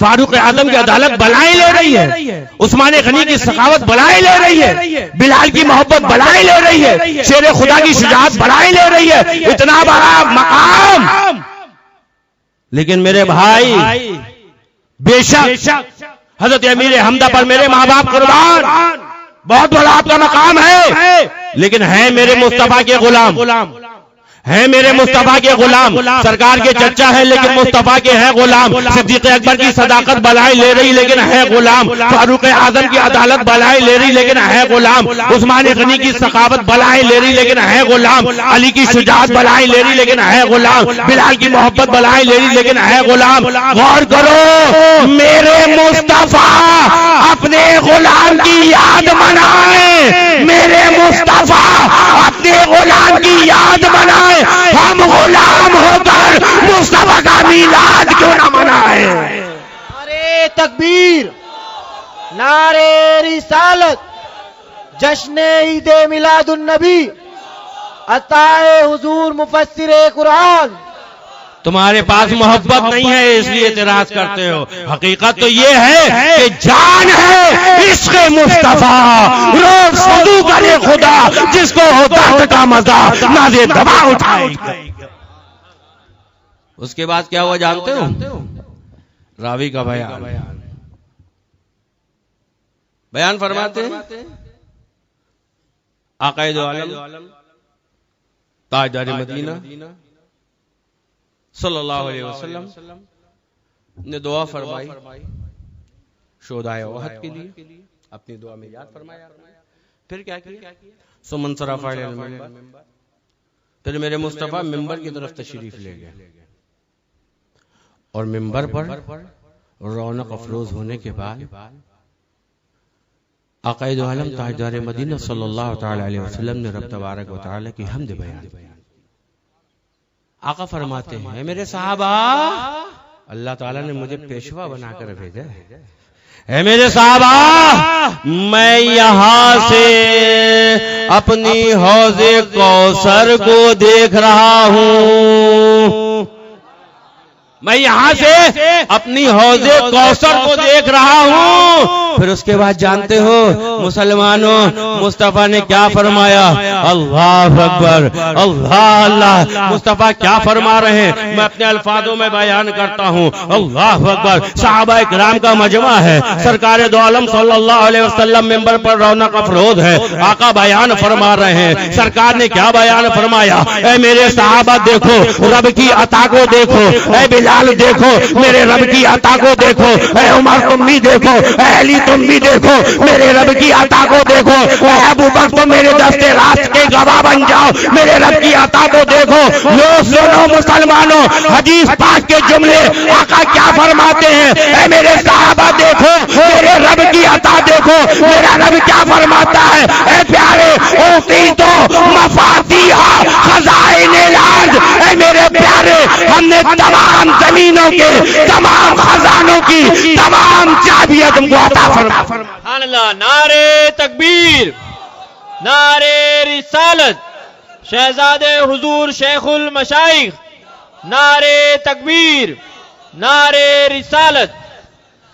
फारूक आजम की अदालत बलाएं ले रही है, उस्मान गनी की सखावत बलाएं ले रही है, बिलाल की मोहब्बत बलाएं ले रही है, शेर खुदा की शुजाअत बलाएं ले रही है। इतना बड़ा मकाम। लेकिन मेरे भाई, बेशक हजरत अमीर हमजा पर मेरे माँ बाप कुर्बान, बहुत बड़ा आपका मकाम है, लेकिन है मेरे मुस्तफा के गुलाम, है मेरे मुस्तफा के गुलाम, सरकार के चच्चा है लेकिन मुस्तफा के हैं गुलाम। सिद्दीक अकबर की सदाकत बलाई ले रही लेकिन है गुलाम। फारूक आजम की अदालत बलाई ले रही लेकिन है गुलाम। उस्मान गनी की सखावत बलाई ले रही लेकिन है गुलाम। अली की शुजाअत बलाई ले रही लेकिन है गुलाम। बिलाल की मोहब्बत बलाई ले रही लेकिन है गुलाम। गौर करो, मेरे मुस्तफा अपने गुलाम की याद मनाए, मेरे मुस्तफा अपने गुलाम की याद मनाए। हम गुलाम होकर मुस्तफा का मीलाद क्यों ना मनाए? नारे तकबीर, नारे रिसालत, जश्न ईदे मिलादुन नबी, अताए हुजूर मुफस्सिरे कुरान। तुम्हारे पास मोहब्बत नहीं है इसलिए इतराज करते हो। हकीकत तो ये है कि जान है इश्क़ मुस्तफा, रोज वुज़ू करे खुदा, जिसको हो दर्द का मजा नाज़े दबा उठाए। उसके बाद क्या हुआ जानते हो? रावी का बयान फरमाते हैं, आक़ाए दो आलम ताजदार मदीना सल्लल्लाहु अलैहि वसल्लम ने दुआ फरमाई शोदाए वहद के लिए, अपनी दुआ में याद फरमाया। फिर क्या किया? सुमन सराफा मिंबर, फिर मेरे मुस्तफा मिंबर की तरफ तशरीफ ले गए और मिंबर पर रौनक अफरोज होने के बाद आक़ाए दो आलम ताजदार मदीना सल्लल्लाहु तआला अलैहि वसल्लम ने रब तबारक व तआला की हम्द बयान। आका फरमाते हैं, मेरे साहबा, अल्लाह ताला ने मुझे पेशवा बनाकर भेजा है। मेरे साहबा, मैं यहां से अपनी हौज़े कौसर को देख रहा हूं, मैं यहां से अपनी हौज़े कौसर को देख रहा हूं। फिर उसके बाद जानते हो मुसलमानों, मुस्तफा ने क्या फरमाया? अल्लाह अकबर, अल्लाह अल्लाह। मुस्तफा क्या फरमा रहे हैं मैं अपने अल्फाजों में बयान करता हूं। अल्लाह अकबर। सहाबा इकराम का मजमा है, सरकार दो आलम सल्लल्लाहु अलैहि वसल्लम मिंबर पर रौनक अफरोज है, आका बयान फरमा रहे हैं। सरकार ने क्या बयान फरमाया? ऐ मेरे सहाबा देखो रब की अता को देखो, ऐ बिलाल देखो मेरे रब की अता को देखो, ऐ उमर तुम भी देखो, ऐ अली तुम भी देखो मेरे रब की अता को देखो, ऐ अबू बकर तुम मेरे दस्ते रास्त के गवाह बन जाओ, मेरे रब की अता को देखो। लो सुनो मुसलमानों, हदीस पाक के जुमले आका क्या फरमाते हैं? ऐ मेरे सहाबा देखो मेरे रब की अता देखो, मेरा रब क्या फरमाता है? ऐ प्यारे ओती तो मफातिहा खजाइने लाज, ऐ मेरे प्यारे हमने तमाम जमीनों के तमाम खजानों की तमाम चाबियां तुमको अता फरमा। अल्लाह, नारे तकबीर, नारे रिसालत, शहजादे हुजूर शेखुल मशाइख, नारे तकबीर, नारे रिसालत।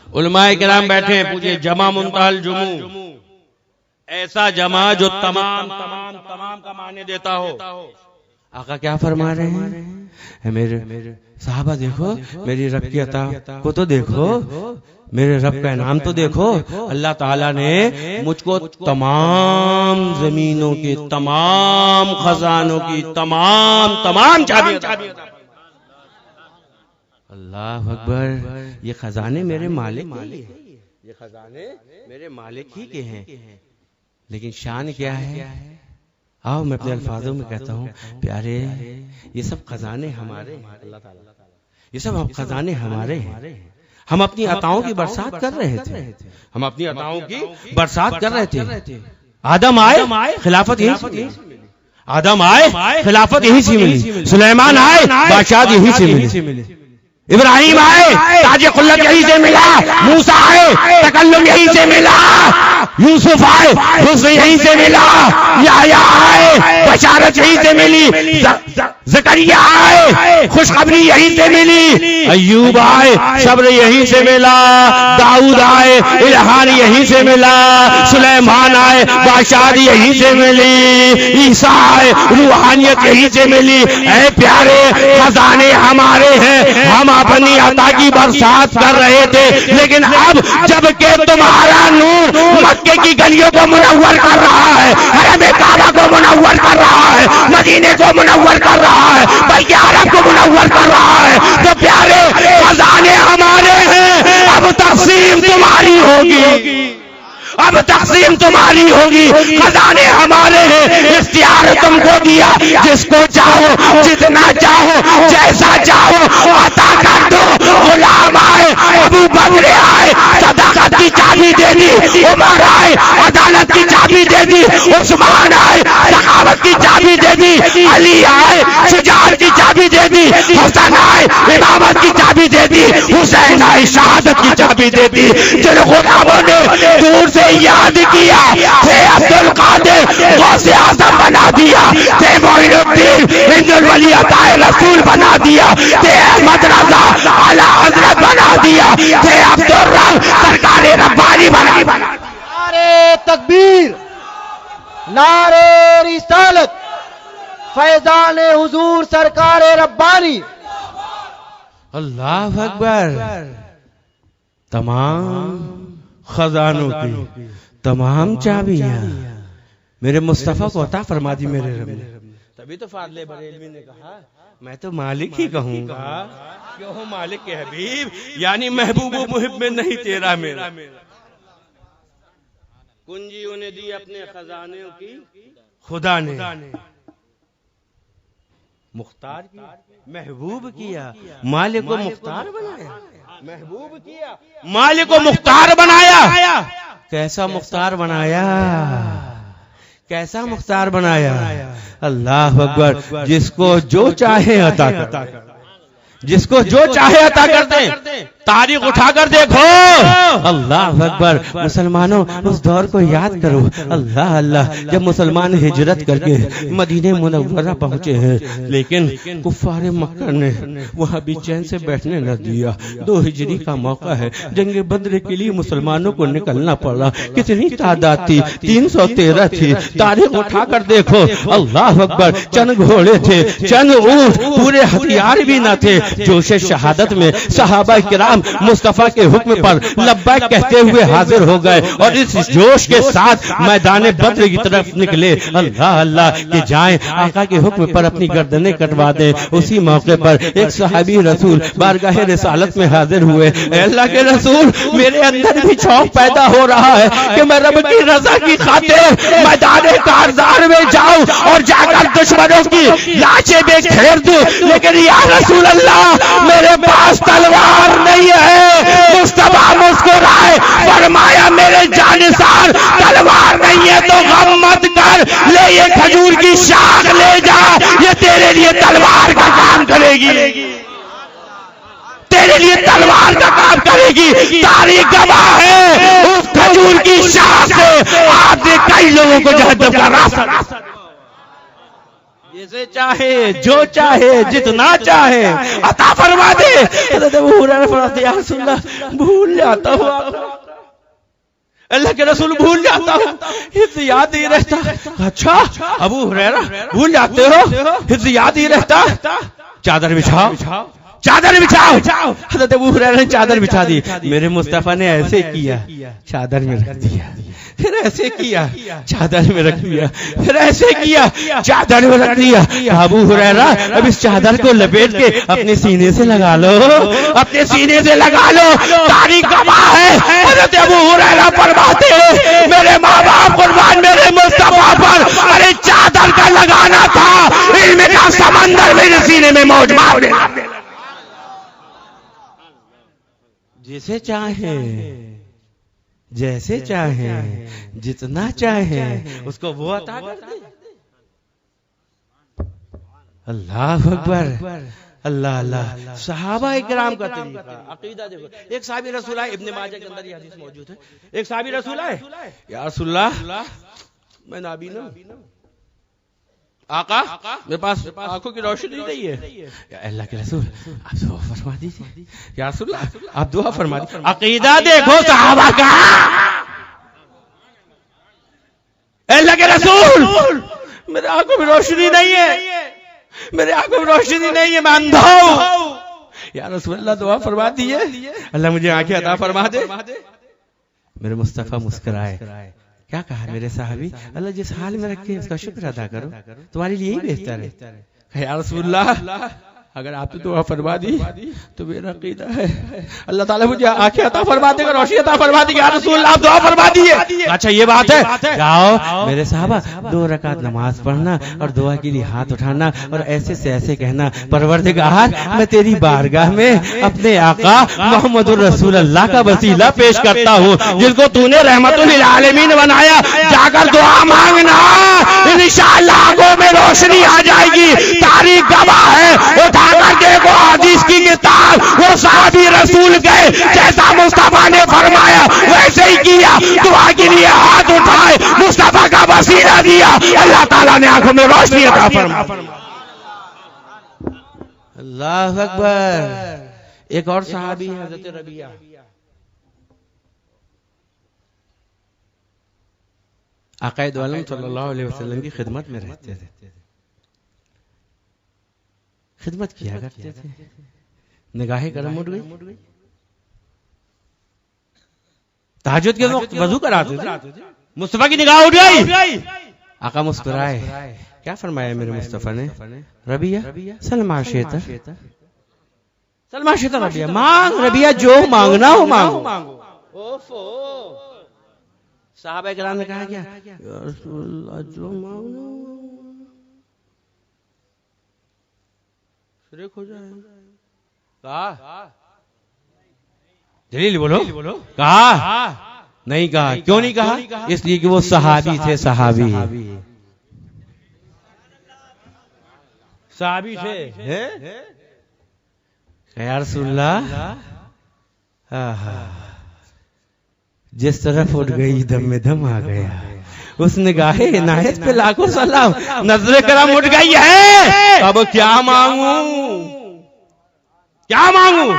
उलमाए किराम बैठे हैं, पूछिए जमा मुंतहल जुमू, ऐसा जमा जो तमाम का माने देता हो। आका क्या फरमा रहे हैं? मेरे साहबा देखो मेरी रब की अता को तो देखो, मेरे रब का इनाम तो देखो। अल्लाह ताला ने मुझको तमाम जमीनों के तमाम खजानों की तमाम चाबियां। अल्लाह अकबर। ये खजाने मेरे मालिक के हैं, ये खजाने मेरे मालिक ही के हैं, लेकिन शान क्या है? आओ मैं अपने अल्फाजों में कहता हूँ, प्यारे ये सब खजाने हमारे हैं, अल्लाह ताला ये सब खजाने हमारे हैं। हम अपनी अताओं की बरसात कर रहे थे, हम अपनी अताओं की बरसात कर रहे थे। आदम आए खिलाफत यहीं से मिली, आदम आए खिलाफत यहीं से मिली, सुलेमान आए बादशाह यहीं से मिली, इब्राहिम आए ताजे खुल्लत यहीं से मिला, मूसा आए तकल्लुम यहीं से मिला, यूसुफ आए हुस्न यहीं से मिला, याह्या आए बशारत यहीं से मिली, ज़करिया आए खुशखबरी यहीं से मिली, अय्यूब आए सब्र यहीं से मिला, दाऊद आए इल्हान यहीं से मिला, सुलेमान आए बादशाही यहीं से मिली, ईसा आए रूहानियत यहीं से मिली। ऐ प्यारे खजाने हमारे हैं, हम अपनी अता की बरसात कर रहे थे, लेकिन अब जबकि तुम्हारा नूर मक्के की गलियों को मुनव्वर कर रहा है, हरम काबा को मुनव्वर कर रहा है, मदीने को मुनव्वर कर रहा है, बल्कि अरब को मुनव्वर कर रहा है। तो प्यारे खजाने हमारे हैं, अब तकसीम तुम्हारी होगी, अब तकसीम तुम्हारी होगी। खजाने हमारे हैं, इख्तियार तुमको दिया, जिसको चाहो जितना चाहो जैसा चाहो अता कर दो। गुलाम आए, अबू बकर आए, सदाकत की चाबी दे दी, उमर आए, अदालत की चाबी दे दी, उस्मान आए, सखावत की चाबी दे दी, अली आए, शुजाअत की चाबी दे दी, हसन आए, इमामत की चाबी दे दी, हुसैन आए, शहादत की चाबी दे दी। जिन गुलामों ने दूर से याद किया थे अब्दुल कादिर गौसे आजम बना दिया, थे मोइनुद्दीन हिंदुल वली अताए रसूल बना दिया, थे अहमद रजा आला हजरत बना दिया, थे अब्दुल रब सरकार रब्बानी बना। नारे तकबीर, नारे रिसालत, फैजान हुजूर सरकार रब्बानी। अल्लाह अकबर। तमाम खजानों की तमाम चाबियां मेरे मुस्तफा को अता फरमा दी मेरे रब ने। तभी तो फादले बरेलवी ने कहा मैं तो मालिक ही कहूंगा, क्यों हो मालिक के हबीब, यानी महबूब मुहिब में नहीं तेरा मेरा। कुंजियों ने दी अपने खजाने की, खुदा ने मुख्तार किया, महबूब किया, मालिक को मुख्तार बनाया, महबूब किया, मालिक को मुख्तार बनाया। कैसा मुख्तार बनाया, कैसा मुख्तार बनाया। अल्लाह अकबर। जिसको जो चाहे अता करता, जिसको जो चाहे अता करते। तारीख उठाकर देखो। अल्लाह अकबर। मुसलमानों उस दौर को याद करो। अल्लाह अल्लाह। जब मुसलमान हिजरत करके मदीने मुनव्वरा पहुंचे हैं, लेकिन कुफ्फार मक्का ने वहां भी चैन से बैठने न दिया। 2 हिजरी का मौका है, जंग बद्र के लिए मुसलमानों को निकलना पड़ा। कितनी तादाद थी? 313 थी। तारीख उठाकर देखो। अल्लाह अकबर। चंद घोड़े थे, चंद ऊंट, पूरे हथियार भी न थे। जोशे शहादत में सहाबा किराम मुस्तफा के हुक्म पर लब्बैक कहते हुए हाजिर हो गए और इस जोश के साथ मैदान बद्र की तरफ निकले। अल्लाह अल्लाह कि जाएं आका के हुक्म पर अपनी गर्दनें कटवा दें। उसी मौके पर एक सहाबी रसूल बारगाह रिसालत में हाजिर हुए। अल्लाह के रसूल, मेरे अंदर भी शौक पैदा हो रहा है कि मैं रब की रजा की खातिर मैदान कारजार में जाऊं और जाकर दुश्मनों की लाशें बिखेर दूं, लेकिन या रसूल अल्लाह मेरे पास तलवार नहीं है। मुस्तफा मुस्कुराए, फरमाया मेरे जानिसार तलवार नहीं है तो गम मत कर, ले ये खजूर की शाख ले जा, ये तेरे लिए तलवार का काम करेगी, तेरे लिए तलवार का काम करेगी। तारीख गवाह है, उस खजूर की शाख से आपने कई लोगों को जहन्नम का रास्ता, जैसे चाहे जो चाहे जितना चाहे अता फरमा दे। भूल जाता हूँ अल्लाह के रसूल, भूल जाता हूँ, हिफ्ज़ याद ही रहता। अच्छा अबू हुरैरा भूल जाते हो, हिफ्ज़ याद ही रहता। चादर बिछाओ, चादर बिछाओ। हज़रत अबू हुरैरा ने चादर बिछा दी। मेरे मुस्तफा ने ऐसे किया, चादर में रख दिया, फिर ऐसे किया, चादर में रख दिया, फिर ऐसे किया, चादर में रख दिया। अबू हुरैरा अब इस चादर को लपेट के अपने सीने से लगा लो, अपने सीने से लगा लो। तारीख गवाह है, हज़रत अबू हुरैरा फरमाते हैं मेरे माँ बाप कुर्बान मेरे मुस्तफा पर, अरे चादर का लगाना था, इल्म का समंदर मेरे सीने में मौज मार देना। जिसे चाहे जैसे चाहे जितना चाहे उसको वो अता कर दे। अल्लाह अकबर। अल्लाह अल्लाह। सहाबा इकराम का तरीका अकीदा देखो। एक साहबी रसूल आए, इब्ने माजा के अंदर ये हदीस मौजूद है। एक साहबी रसूल आए, या रसूलल्लाह मैं नाबीना हूं, आका मेरे पास आंखों की रोशनी नहीं है। या अल्लाह के रसूल आप दुआ फरमा दीजिए। या रसूलल्लाह आप दुआ फरमा दीजिए। अकीदा देखो सहाबा का। अल्लाह के रसूल मेरे आंखों में रोशनी नहीं है, मेरे आंखों में रोशनी नहीं है, मैं अंधा हूं। या रसूलल्लाह दुआ फरमा दीजिए, अल्लाह मुझे आंखें अता फरमा दे। मेरे मुस्तफा मुस्कुराए, क्या कहा मेरे साहबी, अल्लाह जिस हाल में रखे उसका शुक्र अदा करो, तुम्हारे लिए ही बेहतर है। या रसूलल्लाह, अगर आपने दुआ फरमा दी तो मेरा अकीदा है अल्लाह ताला मुझे आंखें अता फरमा देगा, रोशनी अता फरमा देगा। या रसूलल्लाह आप दुआ फरमा दिए। अच्छा ये बात है, जाओ मेरे साहबा 2 रकात नमाज पढ़ना और दुआ के लिए हाथ उठाना और ऐसे से ऐसे कहना, परवरदिगार मैं तेरी बारगाह में अपने आका मोहम्मदुर रसूलुल्लाह का वसीला पेश करता हूँ, जिसको तूने रहमतुल लिल आलमीन बनाया, जाकर दुआ मांगना, इंशाअल्लाह आंखों में रोशनी आ जाएगी। तारीख गवाह है, उठाकर देखो हदीस की किताब, वो साहबी रसूल गए, जैसा मुस्तफा ने फरमाया वैसे ही किया, दुआ के लिए हाथ उठाए, मुस्तफा का वसीला दिया, अल्लाह ताला ने आंखों में रोशनी अता फरमाया। अल्लाह अकबर। एक और सहाबी है हजरत रबिया, आकाए दो आलम सल्लल्लाहु अलैहि वसल्लम की खिदमत में रहते थे, खिदमत किया करते थे। निगाहे करम उठ गई, तहज्जुद के वक्त वजू कराते थे, मुस्तफा की निगाह उठ गई, आका मुस्कुराए, क्या फरमाया मेरे मुस्तफा ने, रबिया सलमा शेता, सलमा शेता रबिया, मांग रबिया, जो मांगना हो मांगो। ओफो, साहबा किराम ने कहा क्या, या रसूलल्लाह जो मांगना शिरक हो जाएगा। कहा जलील बोलो, कहा नहीं, कहा क्यों नहीं कहा, इसलिए कि वो सहाबी थे, सहाबी थे। या रसूलल्लाह जिस तरफ उठ गई दम में दम आ गया, उस निगाहे इनायत पे लाखों सलाम, नजरे करम उठ गई है, अब क्या मांगू, क्या मांगू।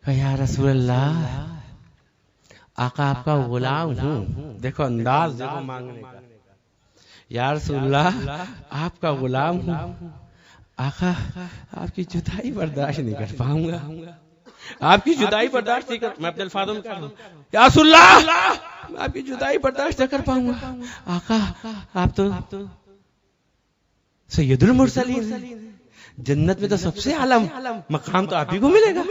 या रसूलल्लाह आका आपका गुलाम हूँ, देखो अंदाज देखो मांगने का, या रसूलल्लाह आपका गुलाम हूँ, आका आपकी जुदाई बर्दाश्त नहीं कर पाऊंगा, आपकी जुदाई बर्दाश्त नहीं कर, मैं अपने अल्फाजों में कह दूं, या रसूलल्लाह मैं आपकी जुदाई बर्दाश्त न कर पाऊंगा, आका आप तो सैयदुल मुरसलीन हैं, जन्नत में तो सबसे आला मकाम तो आप ही को मिलेगा,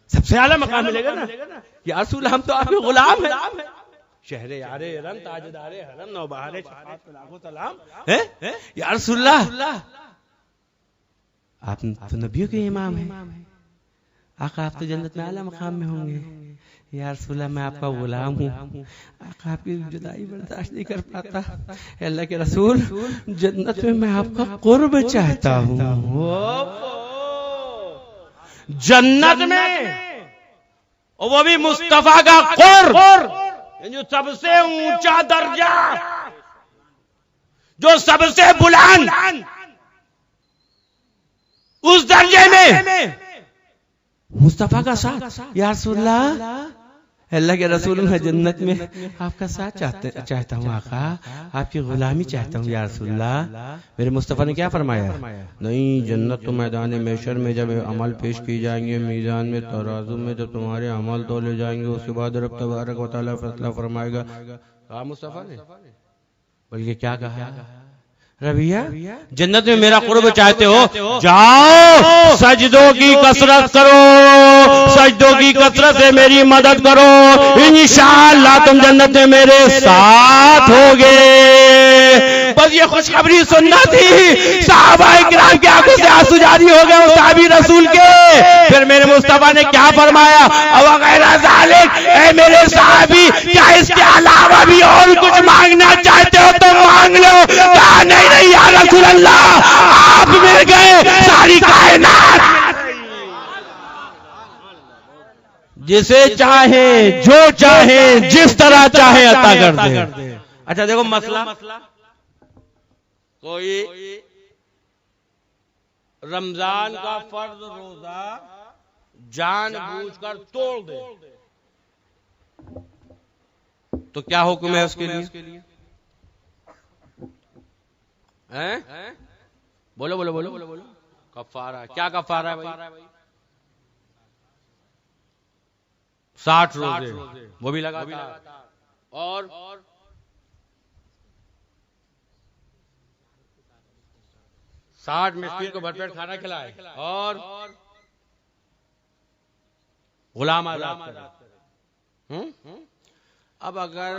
सबसे आला मकाम मिलेगा ना। या रसूल हम तो आपके गुलाम हैं, शहरे यारे रम ताजदारे हरम नौबहारे शफाअत पे लाखों सलाम है। या रसूलल्लाह आप तो नबियों के इमाम हैं, आका आप तो जन्नत में आला मकाम में होंगे। या रसूलल्लाह मैं आपका गुलाम हूँ, आका आपकी जुदाई बर्दाश्त नहीं कर पाता। अल्लाह के रसूल जन्नत में मैं आपका कुर्ब चाहता हूँ, जन्नत में, और वो भी मुस्तफा का कुर्ब, जो सबसे ऊंचा दर्जा, जो सबसे बुलंद, उस दर्जे में मुस्तफा का साथ। या रसूलल्लाह अल्लाह के रसूल मैं जन्नत में आपका साथ चाहता हूँ, आका आपकी गुलामी चाहता हूँ। या रसूलल्लाह मेरे मुस्तफा ने क्या फरमाया, नहीं जन्नत तो मैदान महशर में जब अमल पेश की जाएंगे, मीज़ान में तराजू में जब तुम्हारे अमल तोले जाएंगे, उसके बाद रब तबारक व तआला फैसला फरमाएगा। कहा मुस्तफा ने, बल्कि क्या कहा, रबिया जन्नत में मेरा कुर्ब चाहते हो, जाओ सजदों की कसरत करो, सजदों की कसरत से मेरी मदद करो, इंशाअल्लाह तुम जन्नत में मेरे साथ होगे। बस ये खुशखबरी सुनना थी, सहाबाए किराम की आंखों से आंसू जारी हो गए उस साहबी रसूल के। फिर मेरे मुस्तफा ने क्या फरमाया, अब गैर ज़ालिक, ऐ मेरे साहबी क्या इसके अलावा भी और कुछ मांगना चाहते हो तो मांग लो। कहा नहीं नहीं या रसूल अल्लाह आप मिल गए, सारी कायनात जिसे चाहे जो चाहे जिस तरह चाहे अता कर दे। अच्छा देखो मसला, कोई रमजान का फर्ज रोजा जानबूझकर तोड़ दे तो क्या हुक्म है उसके लिए? हैं? बोलो बोलो बोलो बोलो बोलो। कफारा, क्या कफारा है भाई? 60 रोजे वो भी लगातार, और 60 मिस्कीन को भरपेट खाना खिलाए, और गुलाम आजाद करे। अब अगर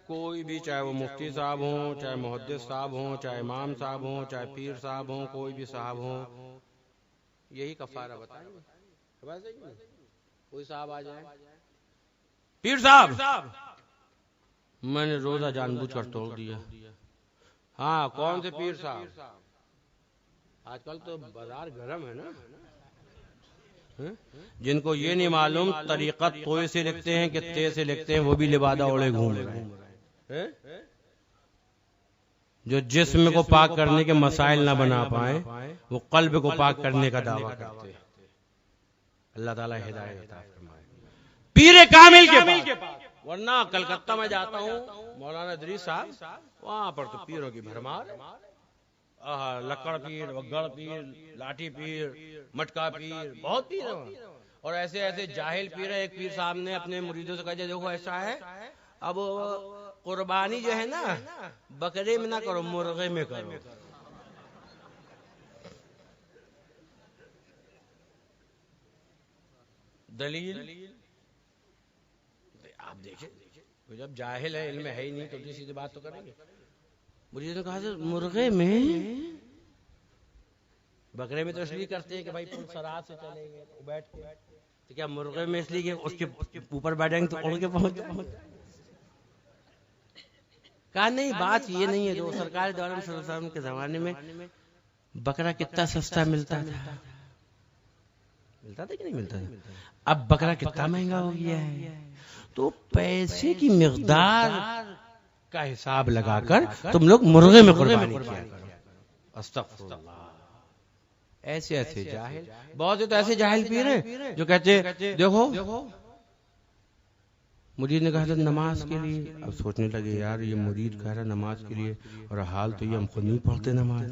कोई भी, चाहे वो मुफ्ती साहब हो, चाहे मुहद्दिस साहब हो, चाहे इमाम साहब हो, चाहे पीर साहब हो, कोई भी साहब हो, यही कफारा बताएंगे। कोई साहब आ जाए, पीर साहब मैंने रोजा जानबूझकर तोड़ दिया। हाँ, कौन से पीर साहब? आजकल तो बाजार गरम है ना, जिनको ये नहीं मालूम तरीक़त तोय से लिखते हैं कि ते से लिखते हैं, वो भी लिबादा ओढ़े घूम रहे हैं। जो जिस्म को पाक करने के मसाइल ना बना पाए, वो कल्ब को पाक करने का दावा करते हैं। अल्लाह ताला हिदायत अता फरमाए पीर कामिल के पास। वरना कलकत्ता में जाता हूँ, मौलाना इदरीस साहब, वहां पर तो पीरों की भरमार, लक्कड़ पीर, वग्गड़ पीर, लाठी पीर, मटका पीर, बहुत पीर है। और ऐसे ऐसे जाहिल पीर है। एक पीर साहब ने अपने मुरीदों से कहा, देखो ऐसा है, अब कुर्बानी जो है ना, बकरे में ना करो, मुर्गे में करो। दलील आप देखिए, जब जाहिल है, इल्म है ही नहीं, तो सीधी बात तो करेंगे। मुझे ने कहा मुर्गे में, बकरे में तो इसलिए करते हैं कि भाई पुल सरात से चलेंगे तो बैठ के, तो क्या मुर्गे में इसलिए कि उसके ऊपर बैठेंगे तो उड़ के पहुंच। कहा नहीं, बात ये नहीं है। जो सरकार दौरान सल्लल्लाहु के जमाने में बकरा कितना सस्ता मिलता था कि नहीं मिलता था? अब बकरा कितना महंगा हो गया है। तो पैसे की मिकदार का हिसाब लगाकर तुम लोग मुर्गे में कुर्बानी किया करो। अस्तगफुरुल्लाह। ऐसे ऐसे जाहिल, बहुत से तो ऐसे जाहिल पीर हैं जो कहते देखो, मुरीद ने कहा था नमाज के लिए। अब सोचने लगे, यार ये मुरीद कह रहा नमाज के लिए, और हाल तो ये हम खुद नहीं पढ़ते नमाज।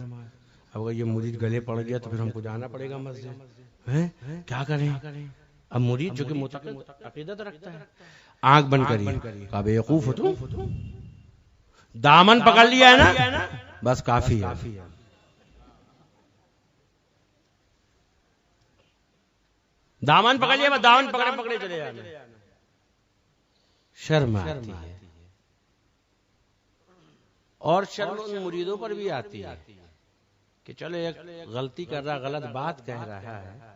अब अगर ये मुरीद गले पड़ गया तो फिर हमको जाना पड़ेगा मस्जिद, हैं? क्या करें? अब मुरीद जो कि मुतक़िद अक़ीदत रखता है, आंख बंद करिए, का बेवकूफ हो तुम, दामन पकड़ लिया है ना, बस काफी है। दामन पकड़ लिया, बस दामन पकड़े पकड़े चले जाना। शर्म आती है, और शर्म उन मुरीदों पर भी आती है कि चलो एक गलती कर रहा, गलत बात कह रहा है,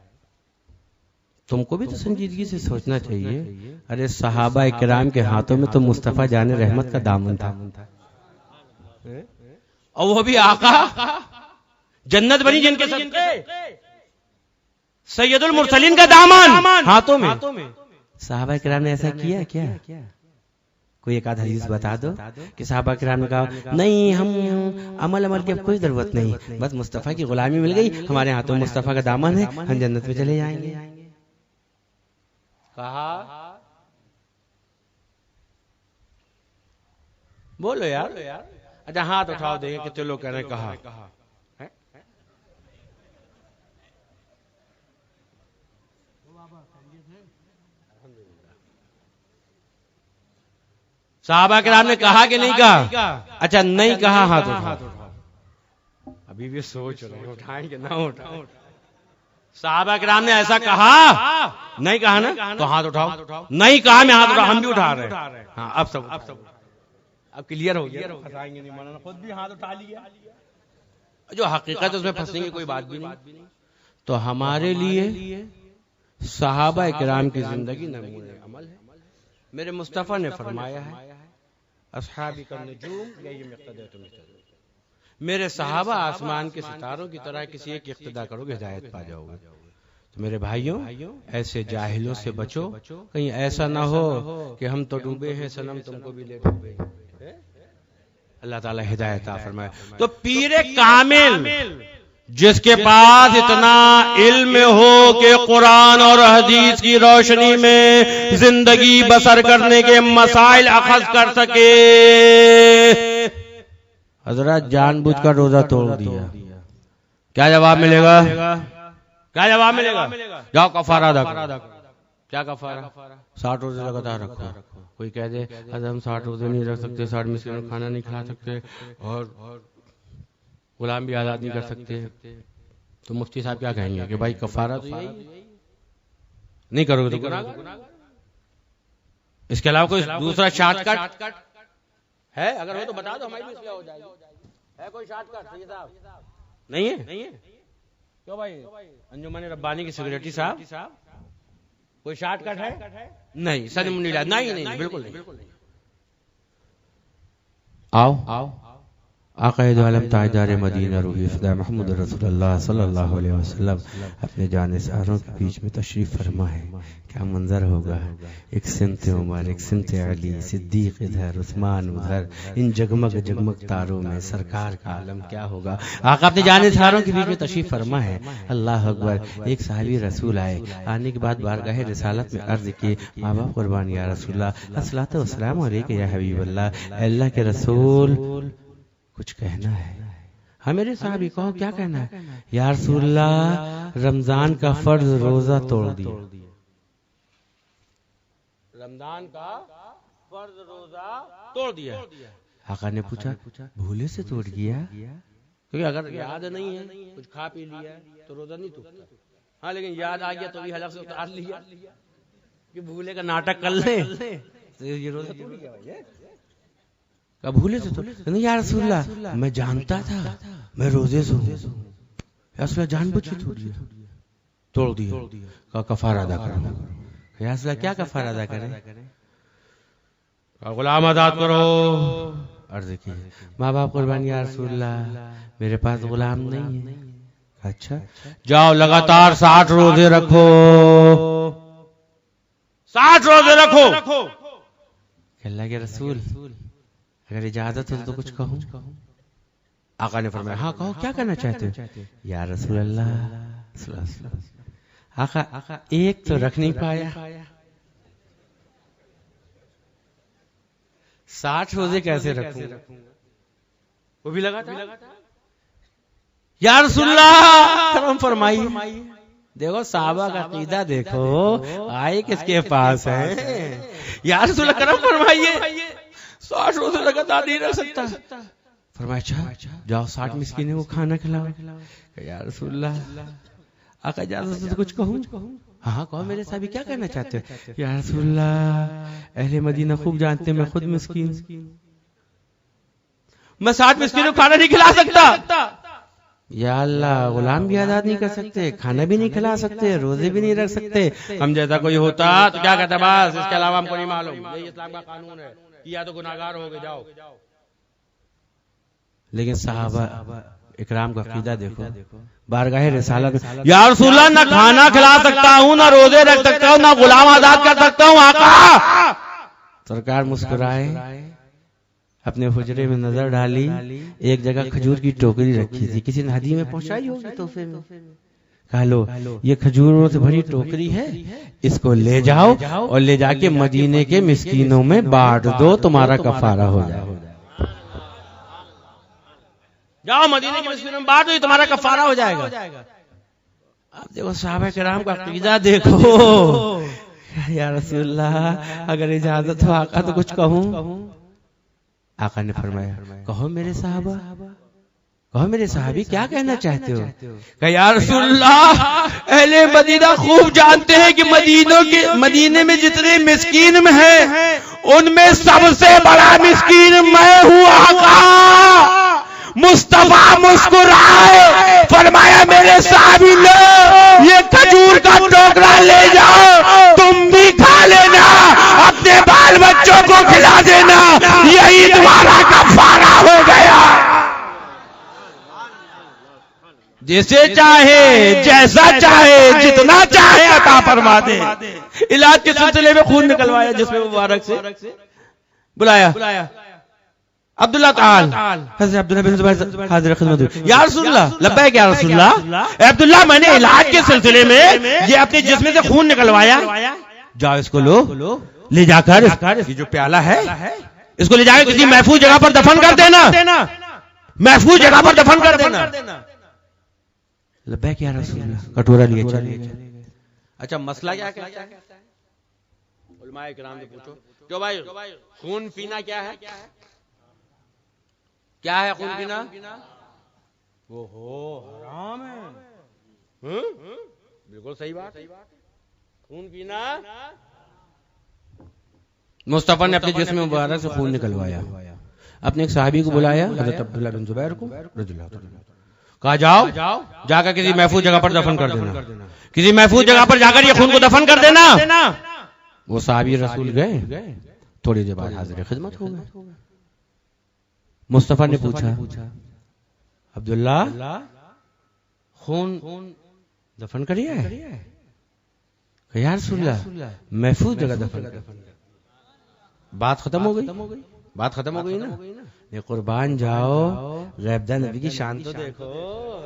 तुमको भी तो संजीदगी से सोचना चाहिए। अरे सहाबा इकराम के हाथों में तो मुस्तफा जाने रहमत का दामन था, और वो भी आका, जन्नत बनी जिनके सदके, सैयदुल मुरसलीन का दामन हाथों में। सहाबा किराम ने ऐसा किया क्या? कोई एक आध हदीस बता दो कि सहाबा किराम ने कहा नहीं, हम अमल की अब कोई जरूरत नहीं, बस मुस्तफा की गुलामी मिल गई, हमारे हाथों में मुस्तफा का दामन है, हम जन्नत में चले जाएंगे। कहा बोलो यार। अच्छा हाथ उठाओ, देखें कितने लोग कह रहे हैं कहा। साहबा किराम ने कहा कि नहीं कहा? अच्छा नहीं कहा, हाथ उठाओ। अभी भी सोच रहे हैं उठाएंगे ना उठाओ। साहबा किराम ने ऐसा कहा? नहीं कहा ना, तो हाथ उठाओ। नहीं कहा, मैं हाथ उठा, हम भी उठा रहे हैं। हाँ अब क्लियर हो गया, फंसाएंगे नहीं, मौलाना खुद भी हाथ उठा लिया। जो हकीकत उसमें फंसेंगे कोई बात भी नहीं। तो हमारे लिए सहाबा किराम की जिंदगी नमूने अमल है। मेरे मुस्तफा ने फरमाया है, अस्हाबी का नजूम या ये मिक़्तदा तुम चलो। मेरे सहाबा आसमान के सितारों की तरह, किसी एक इक़्तिदा करोगे हिदायत पा जाओगे। तो मेरे भाइयों, ऐसे जाहिलों से बचो, कहीं ऐसा ना हो कि हम तो डूबे हैं सनम, तुमको भी ले डूबे। अल्लाह ताला हिदायत अता फरमाए। तो पीर कामिल जिसके पास इतना इल्म हो कि कुरान और हदीस की रोशनी में जिंदगी बसर करने के मसाइल अखज़ कर सके, हजरत जानबूझकर रोजा तोड़ दिया, क्या जवाब मिलेगा? क्या जवाब मिलेगा? जाओ कफारा अदा करो। क्या कफारा? 60 रोजे लगातार रखो। कोई कह दे अगर हम 60 रोजे नहीं रख सकते, 60 मिस्किनों को खाना नहीं खिला सकते और गुलाम भी आजाद नहीं कर सकते, तो मुफ्ती साहब क्या कहेंगे कि भाई कफारा तो यही, नहीं करोगे तो गुनाह। इसके अलावा कोई दूसरा शॉर्टकट है? अगर हो तो बता दो, हमारी भी इसलिए हो जाएगी। है कोई शॉर्टकट? सही साहब नहीं है? क्यों भाई अंजुमन रब्बानी की सेक्रेटरी साहब, कोई शॉर्टकट है? नहीं, सलीमुल्लाह नहीं, बिल्कुल नहीं। आओ आक़ाए दो आलम ताजदार मदीना रूही फ़िदा मोहम्मद रसूलुल्लाह सल्लल्लाहु अलैहि वसल्लम अपने जानिसारों के बीच में तशरीफ फरमा है। क्या मंजर होगा, एक सिमत उमर, एक सिमत अली, सिद्दीक इधर, उस्मान उधर, इन जगमग तारों में सरकार का आलम क्या होगा। आका अपने जानिसारों के बीच में तशरीफ फरमा है। अल्लाह अकबर। एक सहाबी रसूल आए, आने के बाद बारगाह रिसालत में अर्ज की, माँ बाप कुर्बान या रसूलल्लाह, अस्सलातु वस्सलामु अलैका या हबीबल्लाह, अल्लाह के रसूल कुछ कहना है। हाँ मेरे साहब कहो, क्या कहना है? या रसूलल्लाह, रमजान का फर्ज रोजा तोड़ दिया। रमजान का फर्ज रोजा तोड़ दिया। आका ने पूछा भूले से तोड़ दिया? क्योंकि अगर याद नहीं है, कुछ खा पी लिया तो रोजा नहीं टूटता। हाँ लेकिन याद आ गया तो भी हलक से उतार लिया कि भूले का नाटक कर ले तो ये रोजा टूट गया भाई। कब भूले से तो नहीं या रसूलल्लाह, मैं जानता था मैं रोजे से हूँ, या रसूलल्लाह जानबूझ के तोड़ दिया का कफारा अदा करो। या रसूलल्लाह क्या कफारा अदा करें? गुलाम आजाद करो। अर्ज की, माँ बाप कुर्बान या रसूलल्लाह मेरे पास गुलाम नहीं है। अच्छा जाओ लगातार 60 रोजे रखो, 60 रोजे रखो। अल्लाह के रसूल अगर इजाजत हो तो कुछ कहूं? आका ने फरमाया हाँ कहो, क्या करना चाहते हो? या रसूल अल्लाह। आका एक तो रख नहीं पाया, 60 रोजे कैसे रखूं? वो भी लगा था। या रसूल अल्लाह करम फरमाइए। देखो साहबा का अकीदा देखो, आए किसके पास है। या रसूल अल्लाह करम फरमाइए, 60 रोजे लगातार नहीं रख सकता। फरमाया अच्छा जाओ 60 मिस्कीनों को खाना खिलाओ। या रसूलल्लाह आका इजाजत तो कुछ कहूं? हाँ कहो मेरे साहब क्या कहना चाहते हो? या रसूलल्लाह अहले मदीना खूब जानते मैं खुद मिस्कीन, मैं 60 मिस्कीनों को खाना नहीं खिला सकता। या अल्लाह गुलाम भी आजाद नहीं कर सकते, खाना भी नहीं खिला सकते, रोजे भी नहीं रख सकते। हम जैसा कोई होता तो क्या कहता, बस इसके अलावा हमको नहीं मालूम, ये इस्लाम का कानून है, किया तो गुनाहगार हो गए, जाओ। लेकिन साहबा इकराम का अकीदा देखो, बारगाह रिसालत में या रसूलल्लाह ना खाना खिला सकता हूँ, ना रोजे रख सकता हूँ, ना गुलाम आजाद कर सकता हूँ। आका सरकार मुस्कुराए, अपने हुजरे में नजर डाली, एक जगह खजूर की टोकरी रखी थी, किसी ने हदीये में पहुंचाई होगी तोहफे में। कहा लो ये खजूरों से भरी टोकरी है, इसको ले जाओ और ले जाके मदीने के मिस्कीनों में बांट दो, तुम्हारा कफारा हो जाए। जाओ मदीने के मिस्कीनों में बांट दो, तुम्हारा कफारा हो जाएगा। अब देखो साहबा किराम का अकीदा देखो। या रसूलल्लाह अगर इजाजत हो आका तो कुछ कहूं? आका ने फरमाया कहो मेरे साहबा, कहो मेरे साहबी क्या कहना चाहते हो? कहा या रसूलल्लाह अहले मदीना खूब जानते हैं कि मदीने में जितने मिस्कीन में हैं उनमें सबसे बड़ा मिस्कीन मैं हूँ। आका मुस्तफा मुस्कुराए, फरमाया मेरे साहबी लो ये खजूर का टोकरा ले जाओ, तुम भी खा लेना, अपने बाल बच्चों को खिला देना, यही तुम्हारा कफारा हो गया। जैसे चाहे, जैसा चाहे, जितना चाहे अता फरमा दे। इलाज के सिलसिले में खून निकलवाया, जिसमें मुबारक से बुलाया अब्दुल्ला ताल, हज़रत अब्दुल्ला बिन ज़ुबैर हाज़िर खिदमत। या रसूलल्लाह लब्बैक या रसूलल्लाह। अब्दुल्ला मैंने इलाज के सिलसिले में ये अपने जिस्म से खून निकलवाया, जाओ इसको लो, ले जाकर ये जो प्याला है इसको ले जाकर किसी महफूज जगह पर दफन कर देना, महफूज जगह पर दफन कर देना। लब्बैक या रसूलल्लाह, कटोरा लिए चलिए। अच्छा मसला क्या कहता है? उलमाए किराम से पूछो, क्यों भाई खून पीना क्या है? क्या है खून पीना? वो हो हराम है। बिल्कुल सही बात। खून पीना, मुस्तफा ने अपने जिस्म मुबारक से खून निकलवाया। अपने एक साहबी को बुलाया, हजरत अब्दुल्लाह बिन जुबैर को, कहा जाओ जाकर किसी महफूज जगह पर दफन कर देना, किसी महफूज जगह पर जाकर ये खून को दफन कर देना। वो साहबी रसूल गए, थोड़ी देर बाद हाजिर खिदमत हो गए। मुस्तफा ने पूछा, अब्दुल्ला खून दफन करिए? या रसूलल्लाह महफूज जगह दफन कर। बात खत्म हो गई, बात खत्म हो गई ना। ये कुर्बान जाओ, गैबदा नबी की शान तो देखो,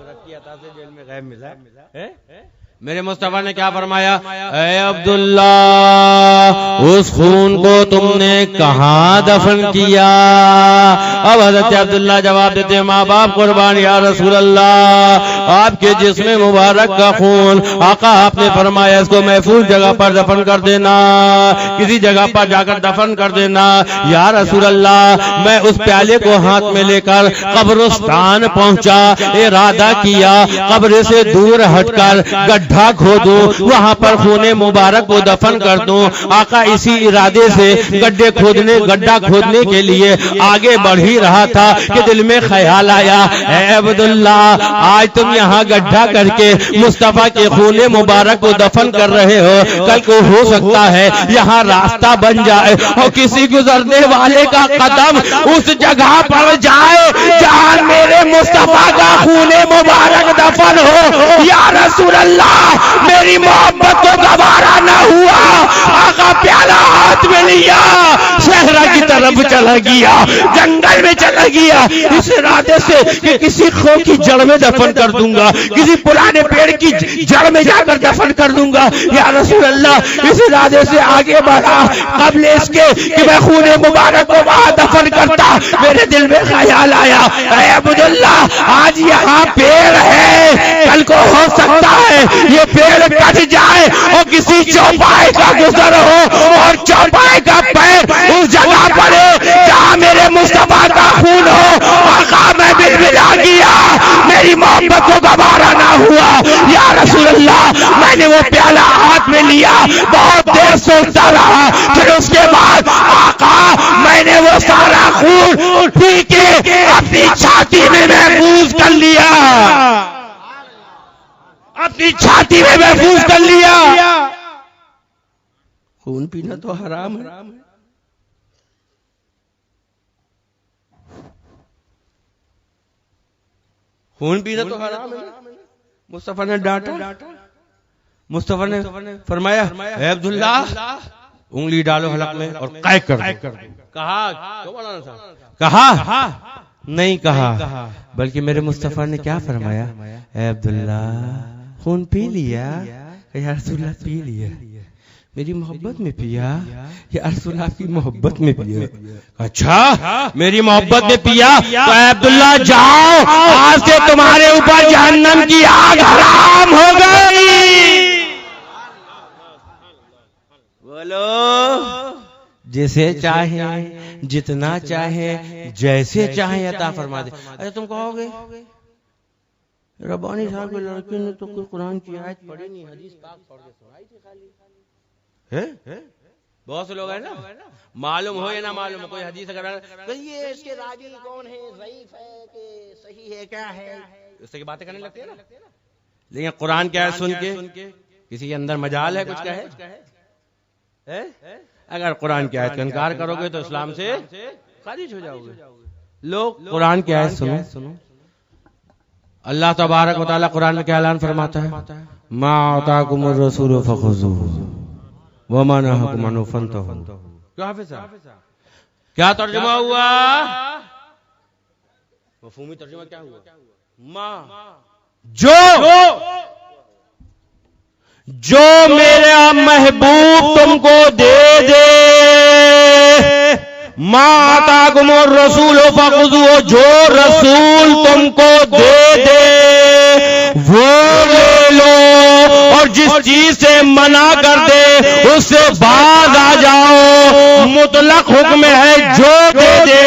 रब की अता से जेल में गैब मिला है। मेरे मुस्तफा ने क्या फरमाया, ऐ अब्दुल्ला उस खून को तुमने कहां दफन किया? अब हजरत अब्दुल्ला जवाब देते, माँ बाप कुर्बान या रसूल अल्लाह, आपके जिस्म मुबारक का खून आका आपने फरमाया इसको महफूज जगह पर दफन कर देना, किसी जगह पर जाकर दफन कर देना। या रसूल अल्लाह, मैं उस प्याले को हाथ में लेकर कब्रिस्तान पहुंचा, इरादा किया कब्र से दूर हटकर गड्ढा खोदूं, वहां पर खूने मुबारक को दफन कर दूं। आका इसी इरादे से गड्ढा खोदने के लिए आगे बढ़ ही रहा था कि दिल में ख्याल आया, ऐ अब्दुल्ला आज तुम यहाँ गड्ढा करके मुस्तफा के खूने मुबारक को दफन कर रहे हो, कल को हो सकता है यहाँ रास्ता बन जाए और किसी गुजरने वाले का कदम उस जगह पर जाए जहाँ मेरे मुस्तफा का खूने मुबारक दफन हो। या रसूल अल्लाह मेरी मोहब्बत को गवारा न हुआ, आका प्याला हाथ में लिया, सहरा की तरफ चला गया, जंगल में चला गया, इस इरादे से कि किसी खो की जड़ में दफन कर दूंगा, किसी पुराने पेड़ की जड़ में जाकर दफन कर दूंगा। या रसूल अल्लाह इस इरादे से आगे बढ़ा, कबल इसके कि मैं खूने मुबारक को वहां दफन करता, मेरे दिल में ख्याल आया, ऐ अब्दुल्ला आज यहाँ पेड़ है, कल को हो सकता है ये पेड़ कट जाए और किसी चौपाई का गुजर हो और चौपाई का पैर उस जगह पर जहां मेरे मुस्तफा का खून हो। आका मैं बिलबिला गया, मेरी मोहब्बत को गवारा ना हुआ। या रसूल अल्लाह मैंने वो प्याला हाथ में लिया, बहुत देर सोचता रहा, फिर उसके बाद आका मैंने वो सारा खून पी के अपनी छाती में महफूज कर लिया, अपनी छाती में महफूज कर लिया। खून पीना तो हराम है। खून पीना तो हराम है। मुस्तफा ने डांटा, मुस्तफा ने फरमाया, ऐ अब्दुल्ला उंगली डालो हलक में और कैद कर दो। कहा क्यों बोला था? कहा नहीं कहा, बल्कि मेरे मुस्तफा ने क्या फरमाया, ऐ अब्दुल्ला खून पी लिया? या रसूलल्लाह पी लिया। मेरी मोहब्बत में पिया? या रसूलल्लाह की मोहब्बत में पिया? अच्छा मेरी मोहब्बत में पिया तो अब्दुल्ला जाओ, आज से तुम्हारे ऊपर जहन्नम की आग हराम हो गई। बोलो जैसे चाहे, जितना चाहे, जैसे चाहे अता फरमा दे। अरे तुम कहोगे रब्बानी साहब के लड़के ने तो कोई कुरान की आयत पढ़ी नहीं, हदीस पाक पढ़ के सुनाई थी खाली। है बहुत से लोग हैं ना, मालूम हो या ना मालूम हो, कोई हदीस अगर ये इसके रावी कौन है, ज़ईफ है कि सही है, क्या है, उससे की बातें करने लगते हैं ना। लेकिन कुरान की आयत सुन के किसी के अंदर मजाल है कुछ कहे? अगर कुरान की आयत का इनकार करोगे तो इस्लाम से खारिज हो जाओगे। लोग कुरान की आयत सुनो। अल्लाह तबारक व तआला कुरान में क्या ऐलान फरमाता है, मा आताकुमुर रसूल फखुज़ूहु व मा नहाकुम अन्हु फंतहू। क्या हाफिज़ साहब क्या तर्जुमा हुआ? मफ़हूमी तर्जुमा क्या हुआ? जो मेरा महबूब तुमको दे दे, माताकुमुर रसूल फखुज़ूहु, जो रसूल तुमको दे दे वो ले लो, और जिस चीज से मना कर दे उससे बाज आ जाओ। मुतलक हुक्म है जो दे दे।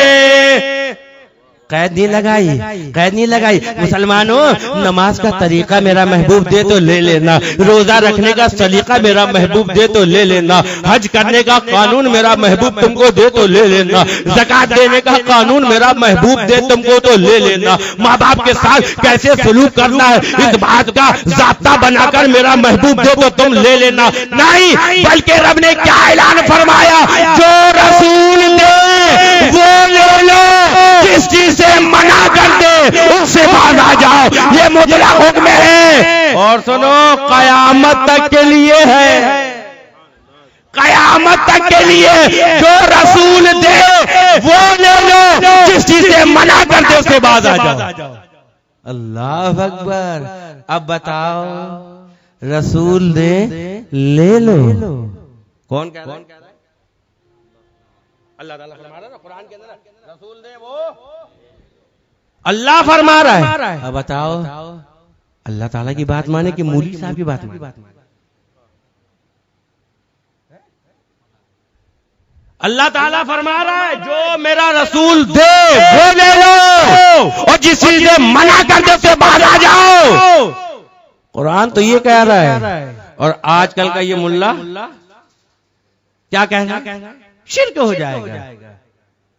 कैद नहीं लगाई। मुसलमानों, नमाज का तरीका मेरा महबूब दे तो ले लेना, रोजा रखने का सलीका मेरा महबूब दे तो ले लेना, हज करने का कानून मेरा महबूब तुमको दे तो ले लेना, ज़कात देने का कानून मेरा महबूब दे तुमको तो ले लेना, माँ बाप के साथ कैसे सलूक करना है इस बात का ज़ाब्ता बनाकर मेरा महबूब दे तो तुम ले लेना। नहीं, बल्कि रब ने क्या ऐलान फरमाया, जो रसूल दे वो ले लो, जिस चीज से मना कर दे उससे बाज आ जाओ। ये मुतलक हुक्म है और सुनो, कयामत तक के लिए है, कयामत तक के लिए। जो रसूल दे वो ले लो, जिस चीज से मना कर दे उससे बाज आ जाओ। अल्लाह अकबर। अब बताओ, रसूल दे ले लो, कौन कह रहा है? अल्लाह ताला फरमा रहा है ना कुरान के अंदर, रसूल दे वो अल्लाह फरमा रहा है। अब बताओ, अल्लाह ताला की बात माने कि मौलवी साहब की बात माने? अल्लाह ताला फरमा रहा है, जो मेरा रसूल दे वो ले लो, और जिस चीज से मना कर दे उससे बाहर आ जाओ। कुरान तो ये कह रहा है, और आजकल का ये मुल्ला क्या कहना, शिर्क हो जाएगा।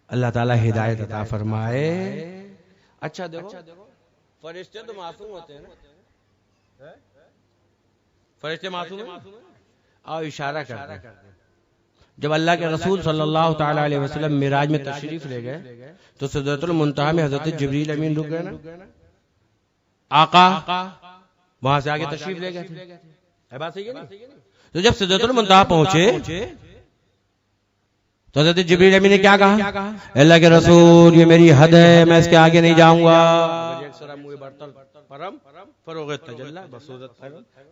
अल्लाह ताला हिदायत अता फरमाए। अच्छा देखो, फरिश्ते तो मासूम होते हैं ना, फरिश्ते मासूम हैं। आओ इशारा करते हैं। जब अल्लाह के रसूल सल्लल्लाहु ताला अलैहि वसल्लम मिराज में तशरीफ ले गए तो सिदरतुल मुंतहा में हजरत जिब्रील अमीन रुक गए ना, आका वहां से आगे तशरीफ ले गए थे। बात सही है ना? तो जब सिदरतुल मुंतहा पहुंचे तो हज़रत जिब्रील अमीन ने क्या कहा, अल्लाह के रसूल ये मेरी हद है, मैं इसके आगे नहीं जाऊंगा।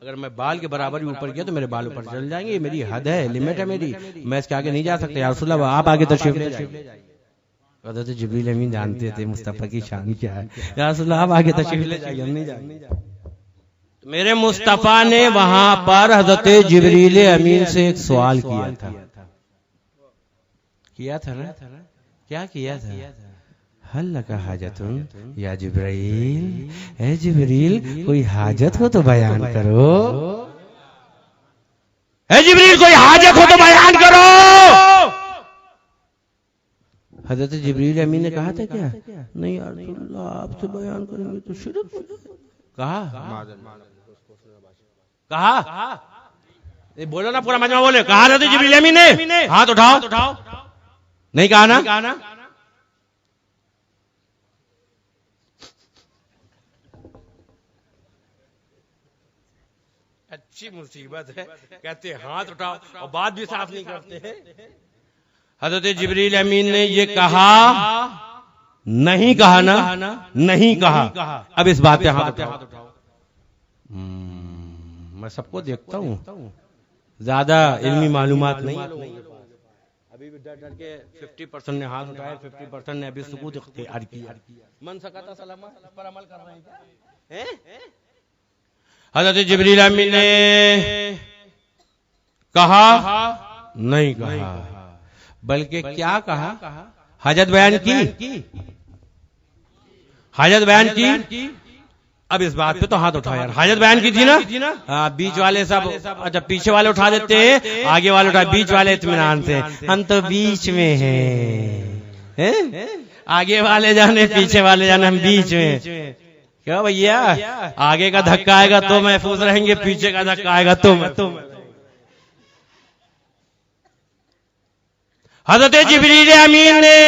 अगर मैं बाल के बराबर भी ऊपर गया तो मेरे बाल ऊपर चल जाएंगे, ये मेरी हद है, लिमिट है मेरी, मैं इसके आगे नहीं जा सकता। या रसूल अल्लाह आप आगे तशरीफ ले जाइए। हज़रत जिब्रील अमीन जानते थे मुस्तफ़ा की शान क्या है। या रसूल अल्लाह आप आगे तशरीफ ले जाइए, हम नहीं जाएंगे। मेरे मुस्तफ़ा ने वहां पर हज़रत जिब्रील अमीन से एक सवाल किया था ना? क्या किया था? हल लका हाजतुन या जिब्रील, ए जिब्रील कोई हाजत हो तो बयान करो, ए जिब्रील कोई हाजत हो तो बयान करो। हजरत जिब्रील अमीन ने कहा था क्या? नहीं यार रसूलुल्लाह आपसे बयान करेंगे तो शिरक। कहा बोलो ना, पूरा मजमा बोले। कहा हजरत जिब्रील अमीन ने, हाथ उठाओ। नहीं कहा ना? अच्छी मुसीबत है, कहते हाथ उठाओ और बात भी साफ नहीं करते हैं। हजरत जिब्रील अमीन ने ये कहा, नहीं कहा ना? नहीं कहा। अब इस बात पे हाथ उठाओ। मैं सबको देखता हूँ, ज्यादा इल्मी मालूमात नहीं। अभी भी डर के 50% ने हाथ उठाया, 50% ने अभी सुकूत इख्तियार किया। मन सकता सलामा, इस पर अमल कर रहे हैं क्या? हज़रत जिब्रील अमीन ने कहा, नहीं कहा, बल्कि क्या कहा? हाजत बयान की, हाजत बयान की। अब इस बात पे तो हाथ उठाओ यार, हाजत बयान की थी ना? बीच वाले सब, अच्छा पीछे वाले उठा देते हैं, आगे वाले उठा, बीच वाले इत्मीनान से, हम तो बीच में हैं। आगे वाले जाने पीछे वाले जाने, हम बीच में। क्यों भैया? आगे का धक्का आएगा तो महफूज रहेंगे, पीछे का धक्का आएगा तो हज़रत जिब्रील अमीन ने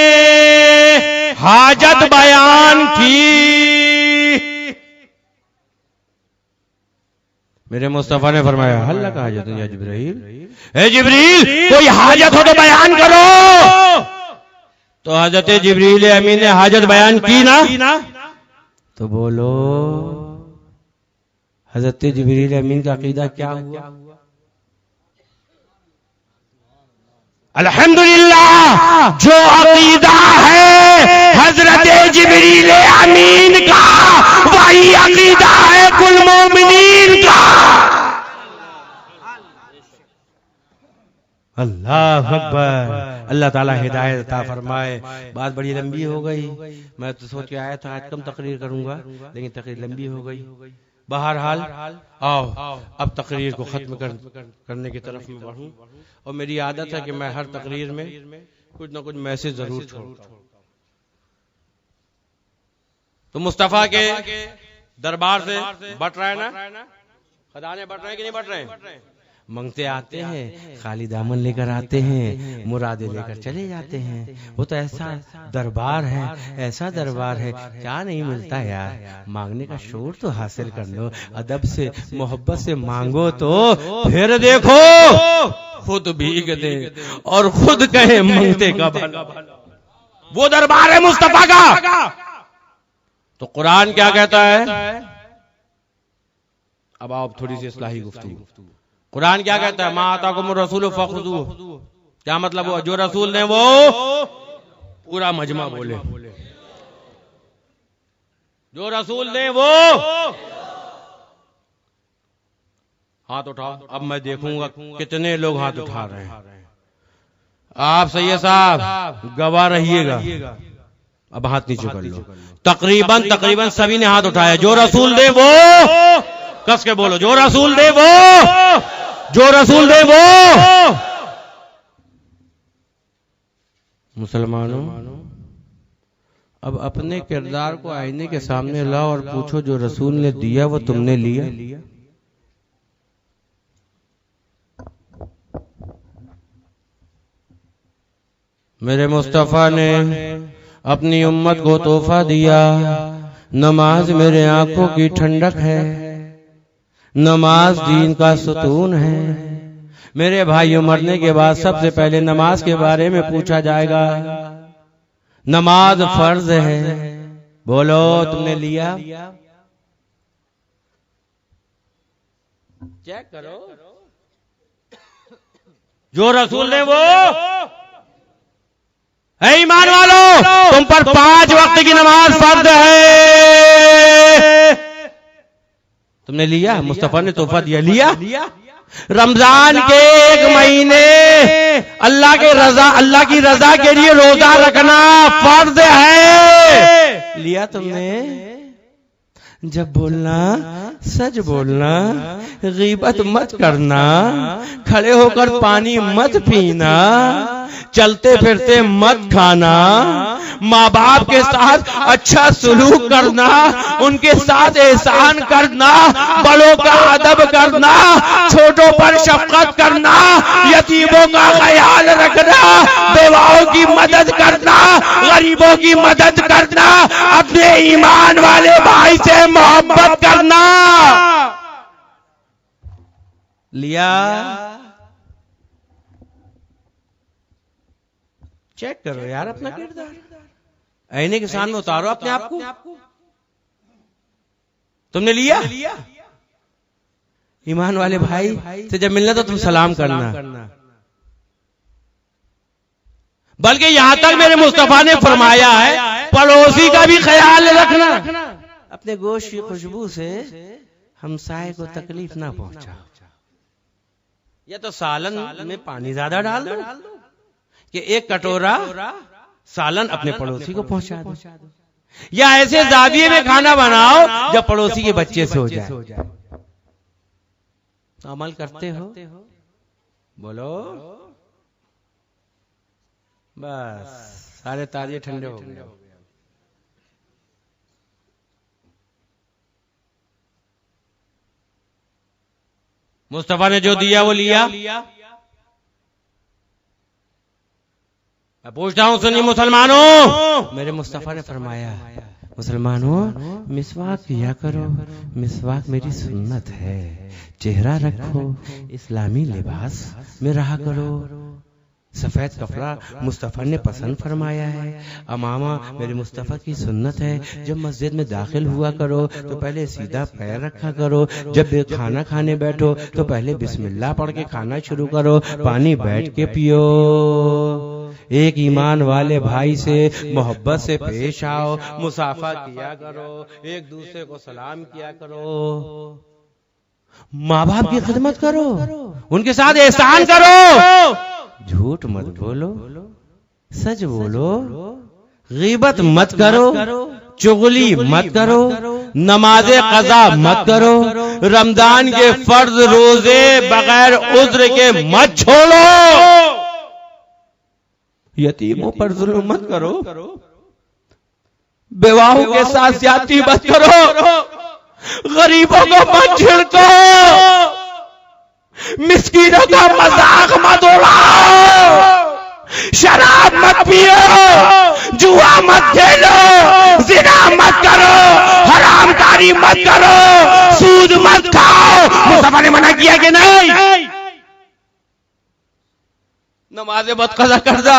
हाजत बयान की। मेरे मुस्तफा ने फरमाया, हल लका हाजत या जिब्रील, ए जिब्रील कोई हाजत हो तो बयान करो। तो हज़रत जिब्रील अमीन ने हाजत बयान की ना? तो बोलो हज़रत जिब्रील अमीन का अकीदा क्या हुआ? अल्हम्दुलिल्लाह, जो अकीदा है हज़रत जिब्रील अमीन का, वही अकीदा है कुल मोमिनीन का। अल्लाह अकबर। अल्लाह ताला हिदायत अता फरमाए। बात बड़ी लंबी हो गई, मैं तो सोच के आया था आज कम तकरीर करूंगा, लेकिन तकरीर लंबी हो गई। बहरहाल आओ अब तकरीर को खत्म करने की तरफ मैं बढ़ूं। और मेरी आदत है कि मैं हर तकरीर में कुछ ना कुछ मैसेज जरूर छोड़ता हूं। तो मुस्तफा के दरबार से बट रहा है ना, खजाने बट रहे हैं कि नहीं बट रहे? मंगते आते हैं, खाली दामन लेकर आते हैं, मुरादे लेकर चले जाते हैं। वो तो ऐसा दरबार है, ऐसा दरबार है, क्या नहीं मिलता यार। मांगने का शौर तो हासिल कर लो, अदब से मोहब्बत से मांगो तो फिर देखो खुद भीग दे और खुद कहे मंगते का भला। वो दरबार है मुस्तफा का। तो कुरान क्या कहता है? अब आप थोड़ी सी इस्लाही गुफ्तगू। कुरान क्या कहता है? मा आताकुम रसूल फखुदू। क्या मतलब हुआ? जो रसूल ने वो पूरा मजमा बोले, जो रसूल ने वो। हाथ उठाओ, अब मैं देखूंगा कितने लोग हाथ उठा रहे हैं। आप सैयद साहब गवाह रहिएगा। अब हाथ नीचे कर लो। तकरीबन सभी ने हाथ उठाया। जो रसूल दे वो, कस के बोलो, जो रसूल दे वो, जो रसूल दे वो। मुसलमानों, अब अपने किरदार को आईने के सामने लाओ और पूछो जो रसूल ने दिया वो तुमने लिया? मेरे मुस्तफा ने अपनी उम्मत को तोहफा दिया। नमाज मेरे आंखों की ठंडक है, नमाज दीन का सुतून है। मेरे भाइयों, मरने के बाद सबसे पहले नमाज के बारे में पूछा जाएगा। नमाज फर्ज है, बोलो तुमने लिया? चेक करो, जो रसूल ने वो। है ईमान वालों, तुम पर 5 वक्त की नमाज फर्ज है। तुमने लिया? मुस्तफा ने तोहफा दिया, लिया? रमजान के 1 महीने अल्लाह की रजा के लिए रोजा रखना फर्ज है। लिया तुमने? जब बोलना सच बोलना, गीबत मत करना, खड़े होकर पानी मत पीना, चलते फिरते मत खाना, माँ बाप के साथ अच्छा सलूक करना, उनके साथ एहसान करना, बड़ों का अदब करना, छोटों पर शफकत करना, यतीमों का ख्याल रखना, बेवाओं की मदद करना, गरीबों की मदद करना, अपने ईमान वाले भाई से मोहब्बत करना। लिया? चेक करो यार अपना किरदार, आईने के सामने उतारो अपने आप को। तुमने लिया? ईमान वाले भाई से जब मिलना तो तुम सलाम करना। बल्कि यहां तक मेरे मुस्तफा ने फरमाया है पड़ोसी का भी ख्याल रखना। अपने गोश्त की खुशबू से हमसाये को तकलीफ ना पहुंचा। या तो सालन में पानी ज्यादा डाल दो कि 1 कटोरा सालन अपने पड़ोसी को पहुंचा दो, या ऐसे जाविये में खाना बनाओ जब पड़ोसी के बच्चे से हो जाए। तो अमल करते हो? बोलो। बस सारे ताजे ठंडे हो गए। मुस्तफा ने जो दिया वो लिया। मैं पूछता हूं, सुनिए मुसलमानों, मेरे मुस्तफा ने फरमाया, मुसलमानों मिसवाक किया करो, मिसवाक मेरी सुन्नत है। चेहरा रखो, इस्लामी लिबास में रहा करो। सफेद कपड़ा मुस्तफा ने पसंद फरमाया है। अमामा मेरे मुस्तफा की सुन्नत है। जब मस्जिद में दाखिल हुआ करो तो पहले सीधा पैर रखा करो। जब खाना खाने बैठो तो पहले बिस्मिल्लाह पढ़ के खाना शुरू करो। पानी बैठ के पियो। एक ईमान वाले भाई से मोहब्बत से पेश आओ, मुसाफा किया करो, एक दूसरे को सलाम किया करो, माँ बाप की खिदमत करो, उनके साथ एहसान करो। झूठ मत बोलो, सच बोलो, गीबत मत करो, चुगली मत करो, नमाज़े कज़ा मत करो, रमजान के फर्ज रोजे बगैर उज्र के मत छोड़ो, यतीमों पर जुल्म मत करो, बेवाहों के साथ ज्यादती मत करो, गरीबों को मत झिड़को, मिस्कीनों का मजाक मत उड़ाओ, शराब मत पियो, जुआ मत खेलो, जिना मत करो, हरामकारी मत करो, सूद मत खाओ। मुस्तफा ने मना किया कि नहीं? नमाज़े मत कज़ा करना,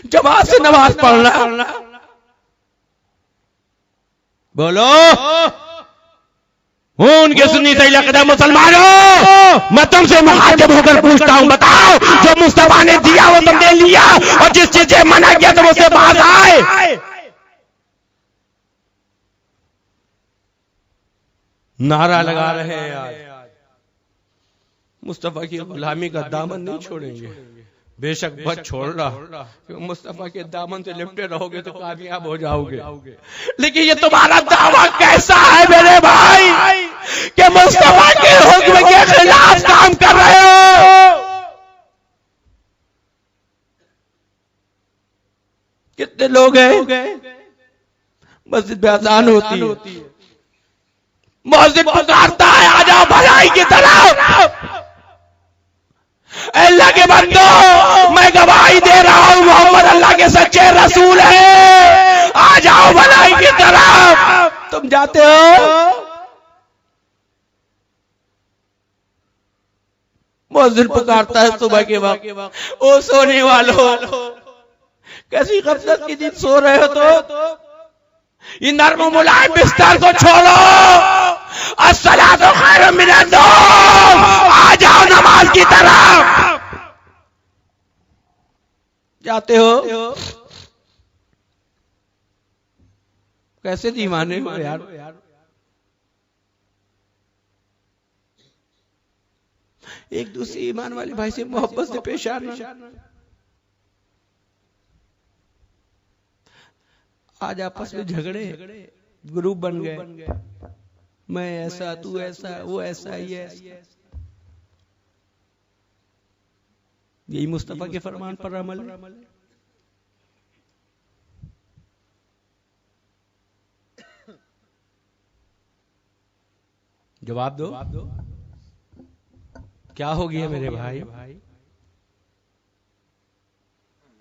जमात से नमाज पढ़ना। बोलो उनके सुन्नी सही कदम मुसलमानों, मैं तुमसे मुखातिब होकर पूछता हूं, बताओ जो मुस्तफा ने दिया वो तुमने लिया, और जिस चीज से मना किया तुम उससे बात आए। नारा लगा रहे हैं आज, मुस्तफा की गुलामी का दामन नहीं छोड़ेंगे। बेशक बच छोड़ रहा, मुस्तफा के दामन से लिपटे रहोगे तो कामयाब हो जाओगे, लेकिन ये तुम्हारा दावा कैसा है मेरे भाई कि मुस्तफा के हुक्म के खिलाफ काम कर रहे हो? कितने लोग हैं मस्जिद में अजान होती है, मस्जिद पुकारता है आ जाओ भलाई की तरफ, अल्लाह के बंदो मैं गवाही दे रहा हूं मोहम्मद अल्लाह के सच्चे रसूल हैं, आ जाओ भलाई की तरफ। तुम जाते हो, मुअज्जिन पुकारता है सुबह के वक्त, ओ सोने वालों, कैसी गफलत की नींद सो रहे हो तो ये नर्म मुलायम बिस्तर को छोड़ो, अस्सलातु खैरुम मिनन नौम, आ जाओ नमाज की तरफ। जाते हो, कैसे दीवाने हो यार। एक दूसरे ईमान वाले भाई से मोहब्बत से पेश आना। आज आपस में झगड़े, ग्रुप बन गए, मैं ऐसा, तू ऐसा, वो ऐसा, ये ऐसा। यही मुस्तफा के फरमान पर अमल है। जवाब दो, क्या हो गया मेरे भाई?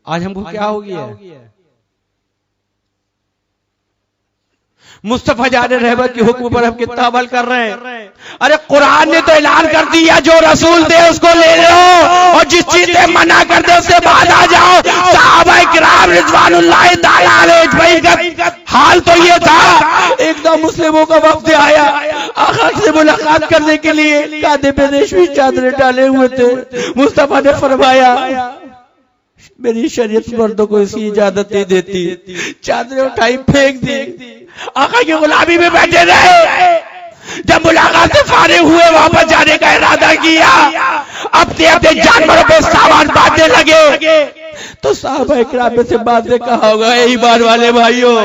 आज हमको क्या हो गया? मुस्तफा जाने रहमत के हुक्म पर हम कितना अमल कर रहे हैं। अरे कुरान ने तो ऐलान कर दिया जो रसूल दे उसको ले लो, और जिस चीज से मना कर दे उससे बाहर आ जाओ। सहाबा किराम रिज़वानुल्लाह ताला अलैहिम का हाल तो ये था, एकदम मुस्लिमों का वफ्द आया आका से मुलाकात करने के लिए, कांधे पे रेशमी चादरें डाले हुए थे। मुस्तफा ने फरमाया मेरी शरीयत मर्दों को इसकी इजाजत नहीं देती, चादरें उठाई फेंक दी, आका की गुलामी में बैठे रहे। जब मुलाकात से फारिग हुए वापस जाने का इरादा किया, अपने अपने जानवरों पे सामान बांधने लगे, तो साहबा इकराम में से बात ने कहा होगा ईमान वाले भाइयों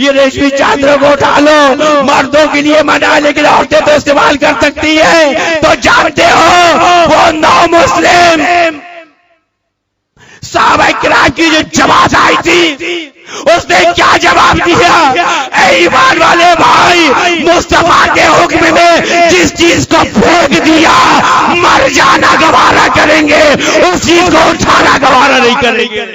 ये रेशमी चादरों को उठा लो, मर्दों के लिए मना लेकिन औरतें तो इस्तेमाल कर सकती है। तो जानते हो वो नौ मुस्लिम साहबा किराम की जो जमात आई थी उसने क्या जवाब दिया? ऐ ईमान वाले भाई, मुस्तफा के हुक्म में जिस चीज को फेंक दिया मर जाना गवारा करेंगे, उस चीज को उठाना गवारा नहीं करेंगे।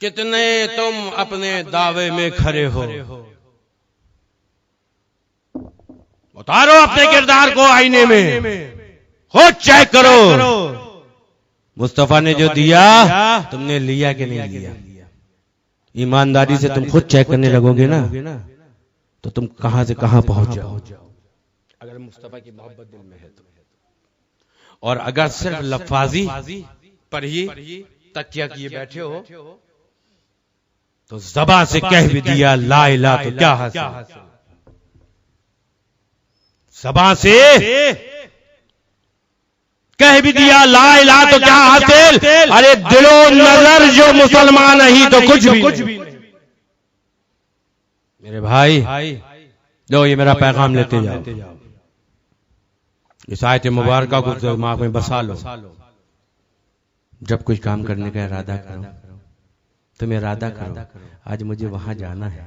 कितने तुम अपने दावे में खड़े हो, उतारो अपने किरदार को आईने में, खुद चेक करो मुस्तफा ने जो दिया तुमने लिया कि नहीं लिया। ईमानदारी से तुम खुद चेक करने लगोगे ना तो तुम कहां से कहां पहुंच जाओ, अगर मुस्तफा की मोहब्बत दिल में है तो। और अगर सिर्फ लफाजी पर ही तकिया किए बैठे हो तो ज़बान से कह भी दिया ला इलाहा तो क्या हासिल, ज़बान से कह भी दिया ला इलाहा तो क्या हासिल। अरे दिलो नजर जो मुसलमान नहीं तो कुछ भी नहीं। मेरे भाई लो ये मेरा पैगाम लेते जाओ, इस आयत मुबारका को दिमाग में बसा लो। जब कुछ काम करने का इरादा करो तुम इरादा करो आज मुझे वहां जाना है,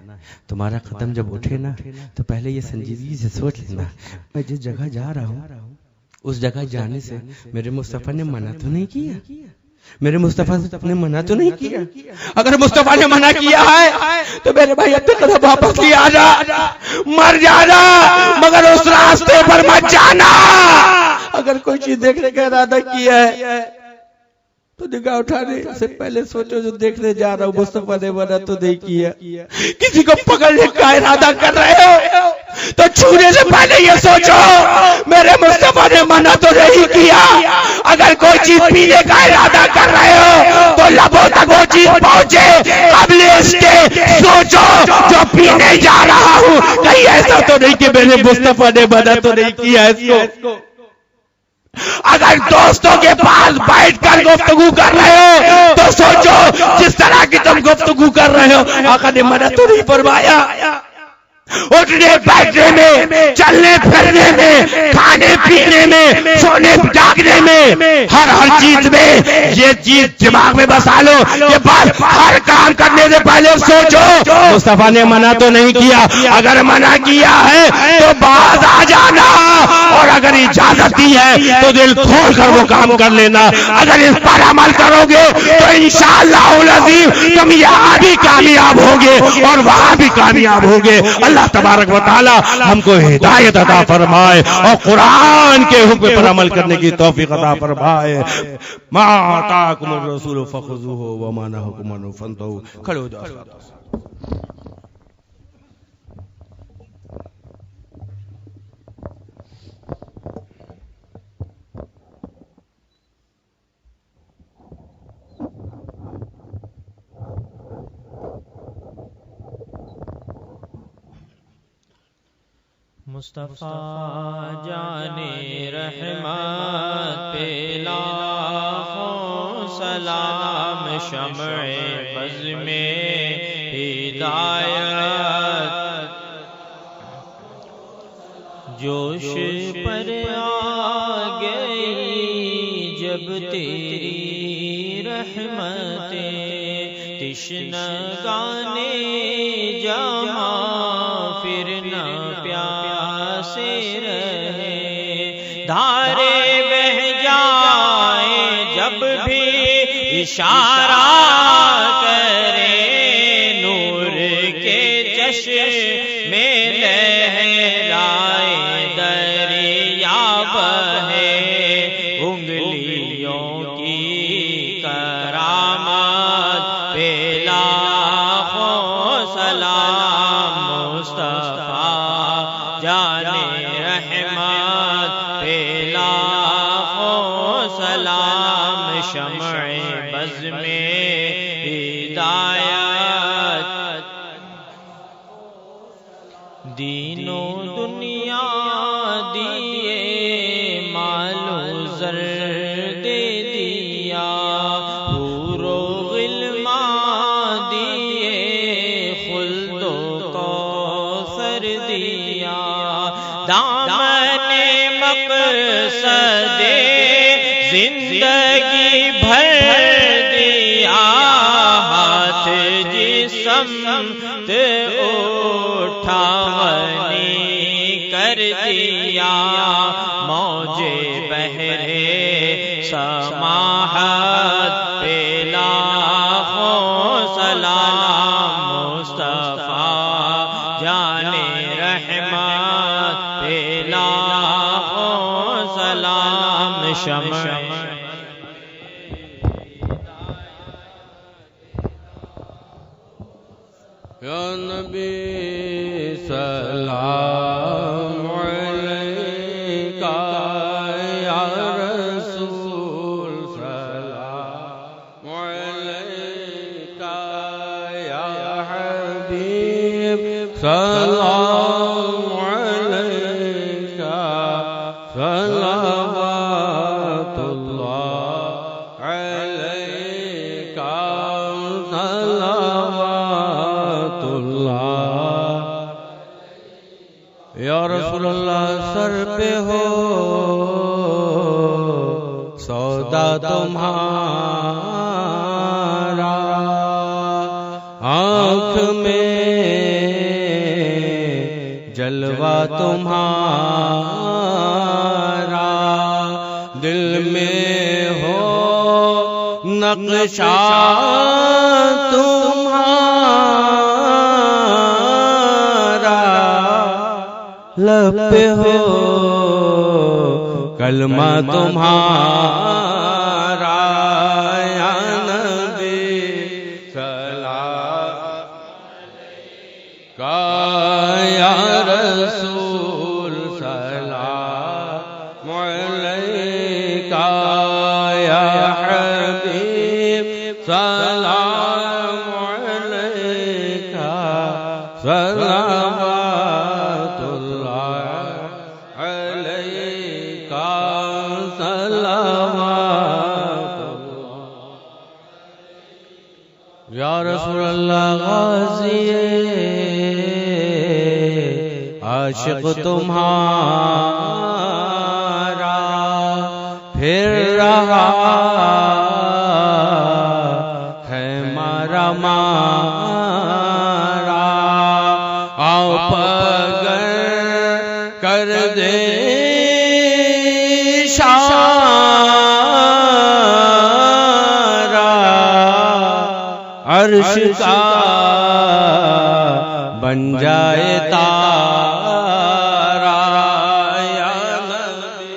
तुम्हारा कदम जब उठे ना तो पहले ये संजीदगी से सोच लेना मैं जिस जगह जा रहा हूं उस जगह जाने से मेरे मुस्तफा ने मना तो नहीं किया, मेरे मुस्तफा ने मना तो नहीं किया। अगर मुस्तफा ने मना किया है तो मेरे भाई अपने कदम वापस ले आ जा, मर जाना मगर उस रास्ते पर मत जाना। अगर कोई चीज देखने का इरादा किया है तो निगाह उठाने से पहले सोचो जो देखने जा रहा हूं मुस्तफा ने मना तो नहीं किया। किसी को पकड़ने का इरादा कर रहे हो तो छूने से पहले ये सोचो मेरे मुस्तफा ने मना तो नहीं किया। अगर कोई चीज पीने का इरादा कर रहे हो तो लबों तक वो चीज पहुंचे कबल इसके सोचो जो पीने जा रहा हूं कहीं ऐसा तो नहीं कि मेरे मुस्तफा ने मना तो नहीं किया इसको। अगर दोस्तों के पास बैठकर गुफ्तगू कर रहे हो तो सोचो जिस तरह की तुम गुफ्तगू कर रहे हो आका ने मना तो नहीं फरमाया। उठने बैठने में चलने फिरने में खाने पीने में सोने जागने में हर चीज में ये चीज दिमाग में बसा लो कि बस हर काम करने से पहले सोचो मुस्तफा ने मना तो नहीं किया। अगर मना किया है तो बाज आ जाना और अगर इजाजत दी है तो दिल खोल कर वो काम कर लेना। अगर इस पर अमल करोगे तो इंशाअल्लाह तुम यहाँ भी कामयाब होगे और वहां भी कामयाब होगे। अल्लाह तबारक व तआला हमको हिदायत अता फरमाए और कुरान के हुक्म पर अमल करने की तौफीक अता फरमाए। मा आताकुमुर रसूल फखुज़ूहु व मा नहाकुम अन्हु फंतहू। खड़े हो जाओ। मुस्तफा जाने रहमत पे लाखों सलाम शम्ए बज़ में हिदायत जोश पर आ गई जब तेरी रहमतें तिश्ना गाने जमा फिर न प्यासे रहे धारे बह जाए जब भी इशारा करे नूर के चश्मे लहराए दरिया बहे उंगलियों की करामात पे लाखों सलाम मुस्तफा जाने रहमत पे लाखों सलाम शम्ए बज़ में हिदायत दीनो दुनिया दिए मालो ज़र दे दिया हूरो गिल्मा दिए खुल्दो कौसर दिया दामने मक़सदे जिंदगी भर दिया हाथ जिस्मत उठावनी कर दिया मौजे बहरे समाहत पे लाखों सलाम मुस्तफा जाने रहमत पे लाखों सलाम शम्ए या नबी सलाम अलैका या रसूल सलाम अलैका या या रसूल अल्लाह सर पे हो सौदा तुम्हारा, आँख में जलवा तुम्हारा, दिल में हो नक्शा तुम्हारा, लब पे हो कलमा तुम्हारा, या नबी सलाम का, या रसूल सलाम अलैका, या हबीब सलाम अलैका, सलावतुल्लाह अलैका, सलावतुल्लाह। या रसूल अल्लाह गाज़िए आशिक तुम्हारा फिर रहा है मारा मारा, आप अगर कर दे इशारा, अर्श का बन जाए तारा, या नबी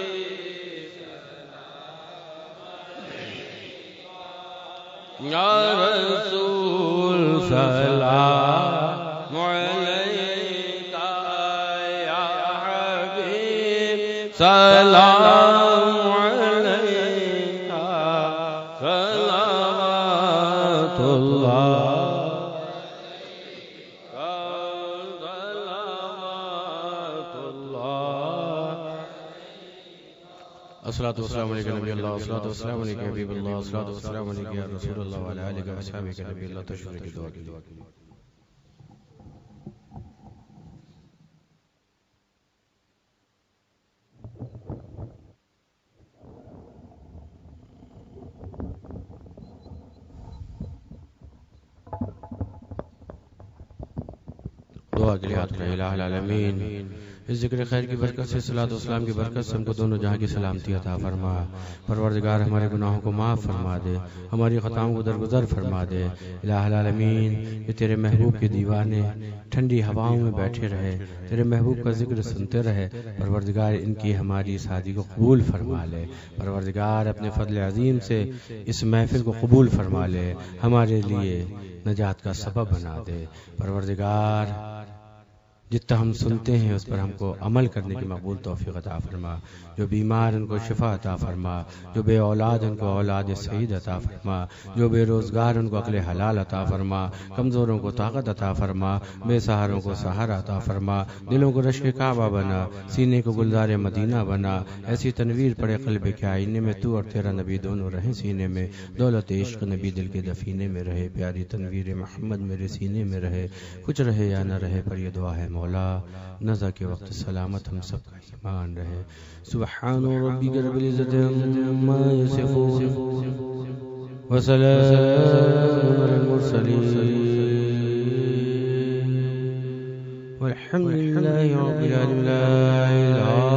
या रसूल सलाम अलैका, या हबीब सलाम अलैका, सलावतुल्लाह अस्सलातु वस्सलामु अलैका नबी अल्लाह, अस्सलातु वस्सलामु अलैका हबीब अल्लाह, अस्सलातु वस्सलामु अलैका या रसूल अल्लाह व अला आलिका व अस्हाबिका नबी अल्लाह। तशरीफ की दुआ कीजिए। दुआ के लिए हाथ उठाइए। इलाहुल आलमीन इस जिक्र खैर की बरकत से, सलात वस्सलाम की बरकत से हमको दोनों जहां की सलामती अता फरमा। परवरदिगार हमारे गुनाहों को माफ़ फरमा दे, हमारी खताओं को दरगुजर फरमा दे। इलाहुल आलमीन ये तेरे महबूब के दीवाने ठंडी हवाओं में बैठे रहे, तेरे महबूब का जिक्र सुनते रहे। परवरदिगार इनकी हमारी शादी को कबूल फरमा ले। परवरदिगार अपने फजल अजीम से इस महफिल को कबूल फरमा ले, हमारे लिए नजात का सबब बना दे। परवरदिगार जितना हम सुनते हैं उस पर हमको अमल करने की मकबूल तौफीक अता फरमा। जो बीमार उनको शिफा अता फरमा, जो बे औलाद उनको औलाद सईद अता फरमा, जो बेरोज़गार उनको अक्ल हलाल अता फरमा, कमज़ोरों को ताकत अता फरमा, बेसहारों को सहारा अता फरमा, दिलों को रश्क काबा बना, सीने को गुलजार मदीना बना। ऐसी तनवीर पड़े क़ल्ब के आईने में, तू और तेरा नबी दोनों रहें सीने में। दौलत इश्क नबी दिल के दफीने में रहे, प्यारी तनवीर मोहम्मद मेरे सीने में रहे। कुछ रहे या न रहे पर यह दुआ है मौला, नज़ा के वक्त सलामत हम सब का ईमान रहे। सुब्हान रब्बिक रब्बिल इज़्ज़ति अम्मा यसिफून व सलामुन अलल मुरसलीन वल्हम्दुलिल्लाहि रब्बिल आलमीन।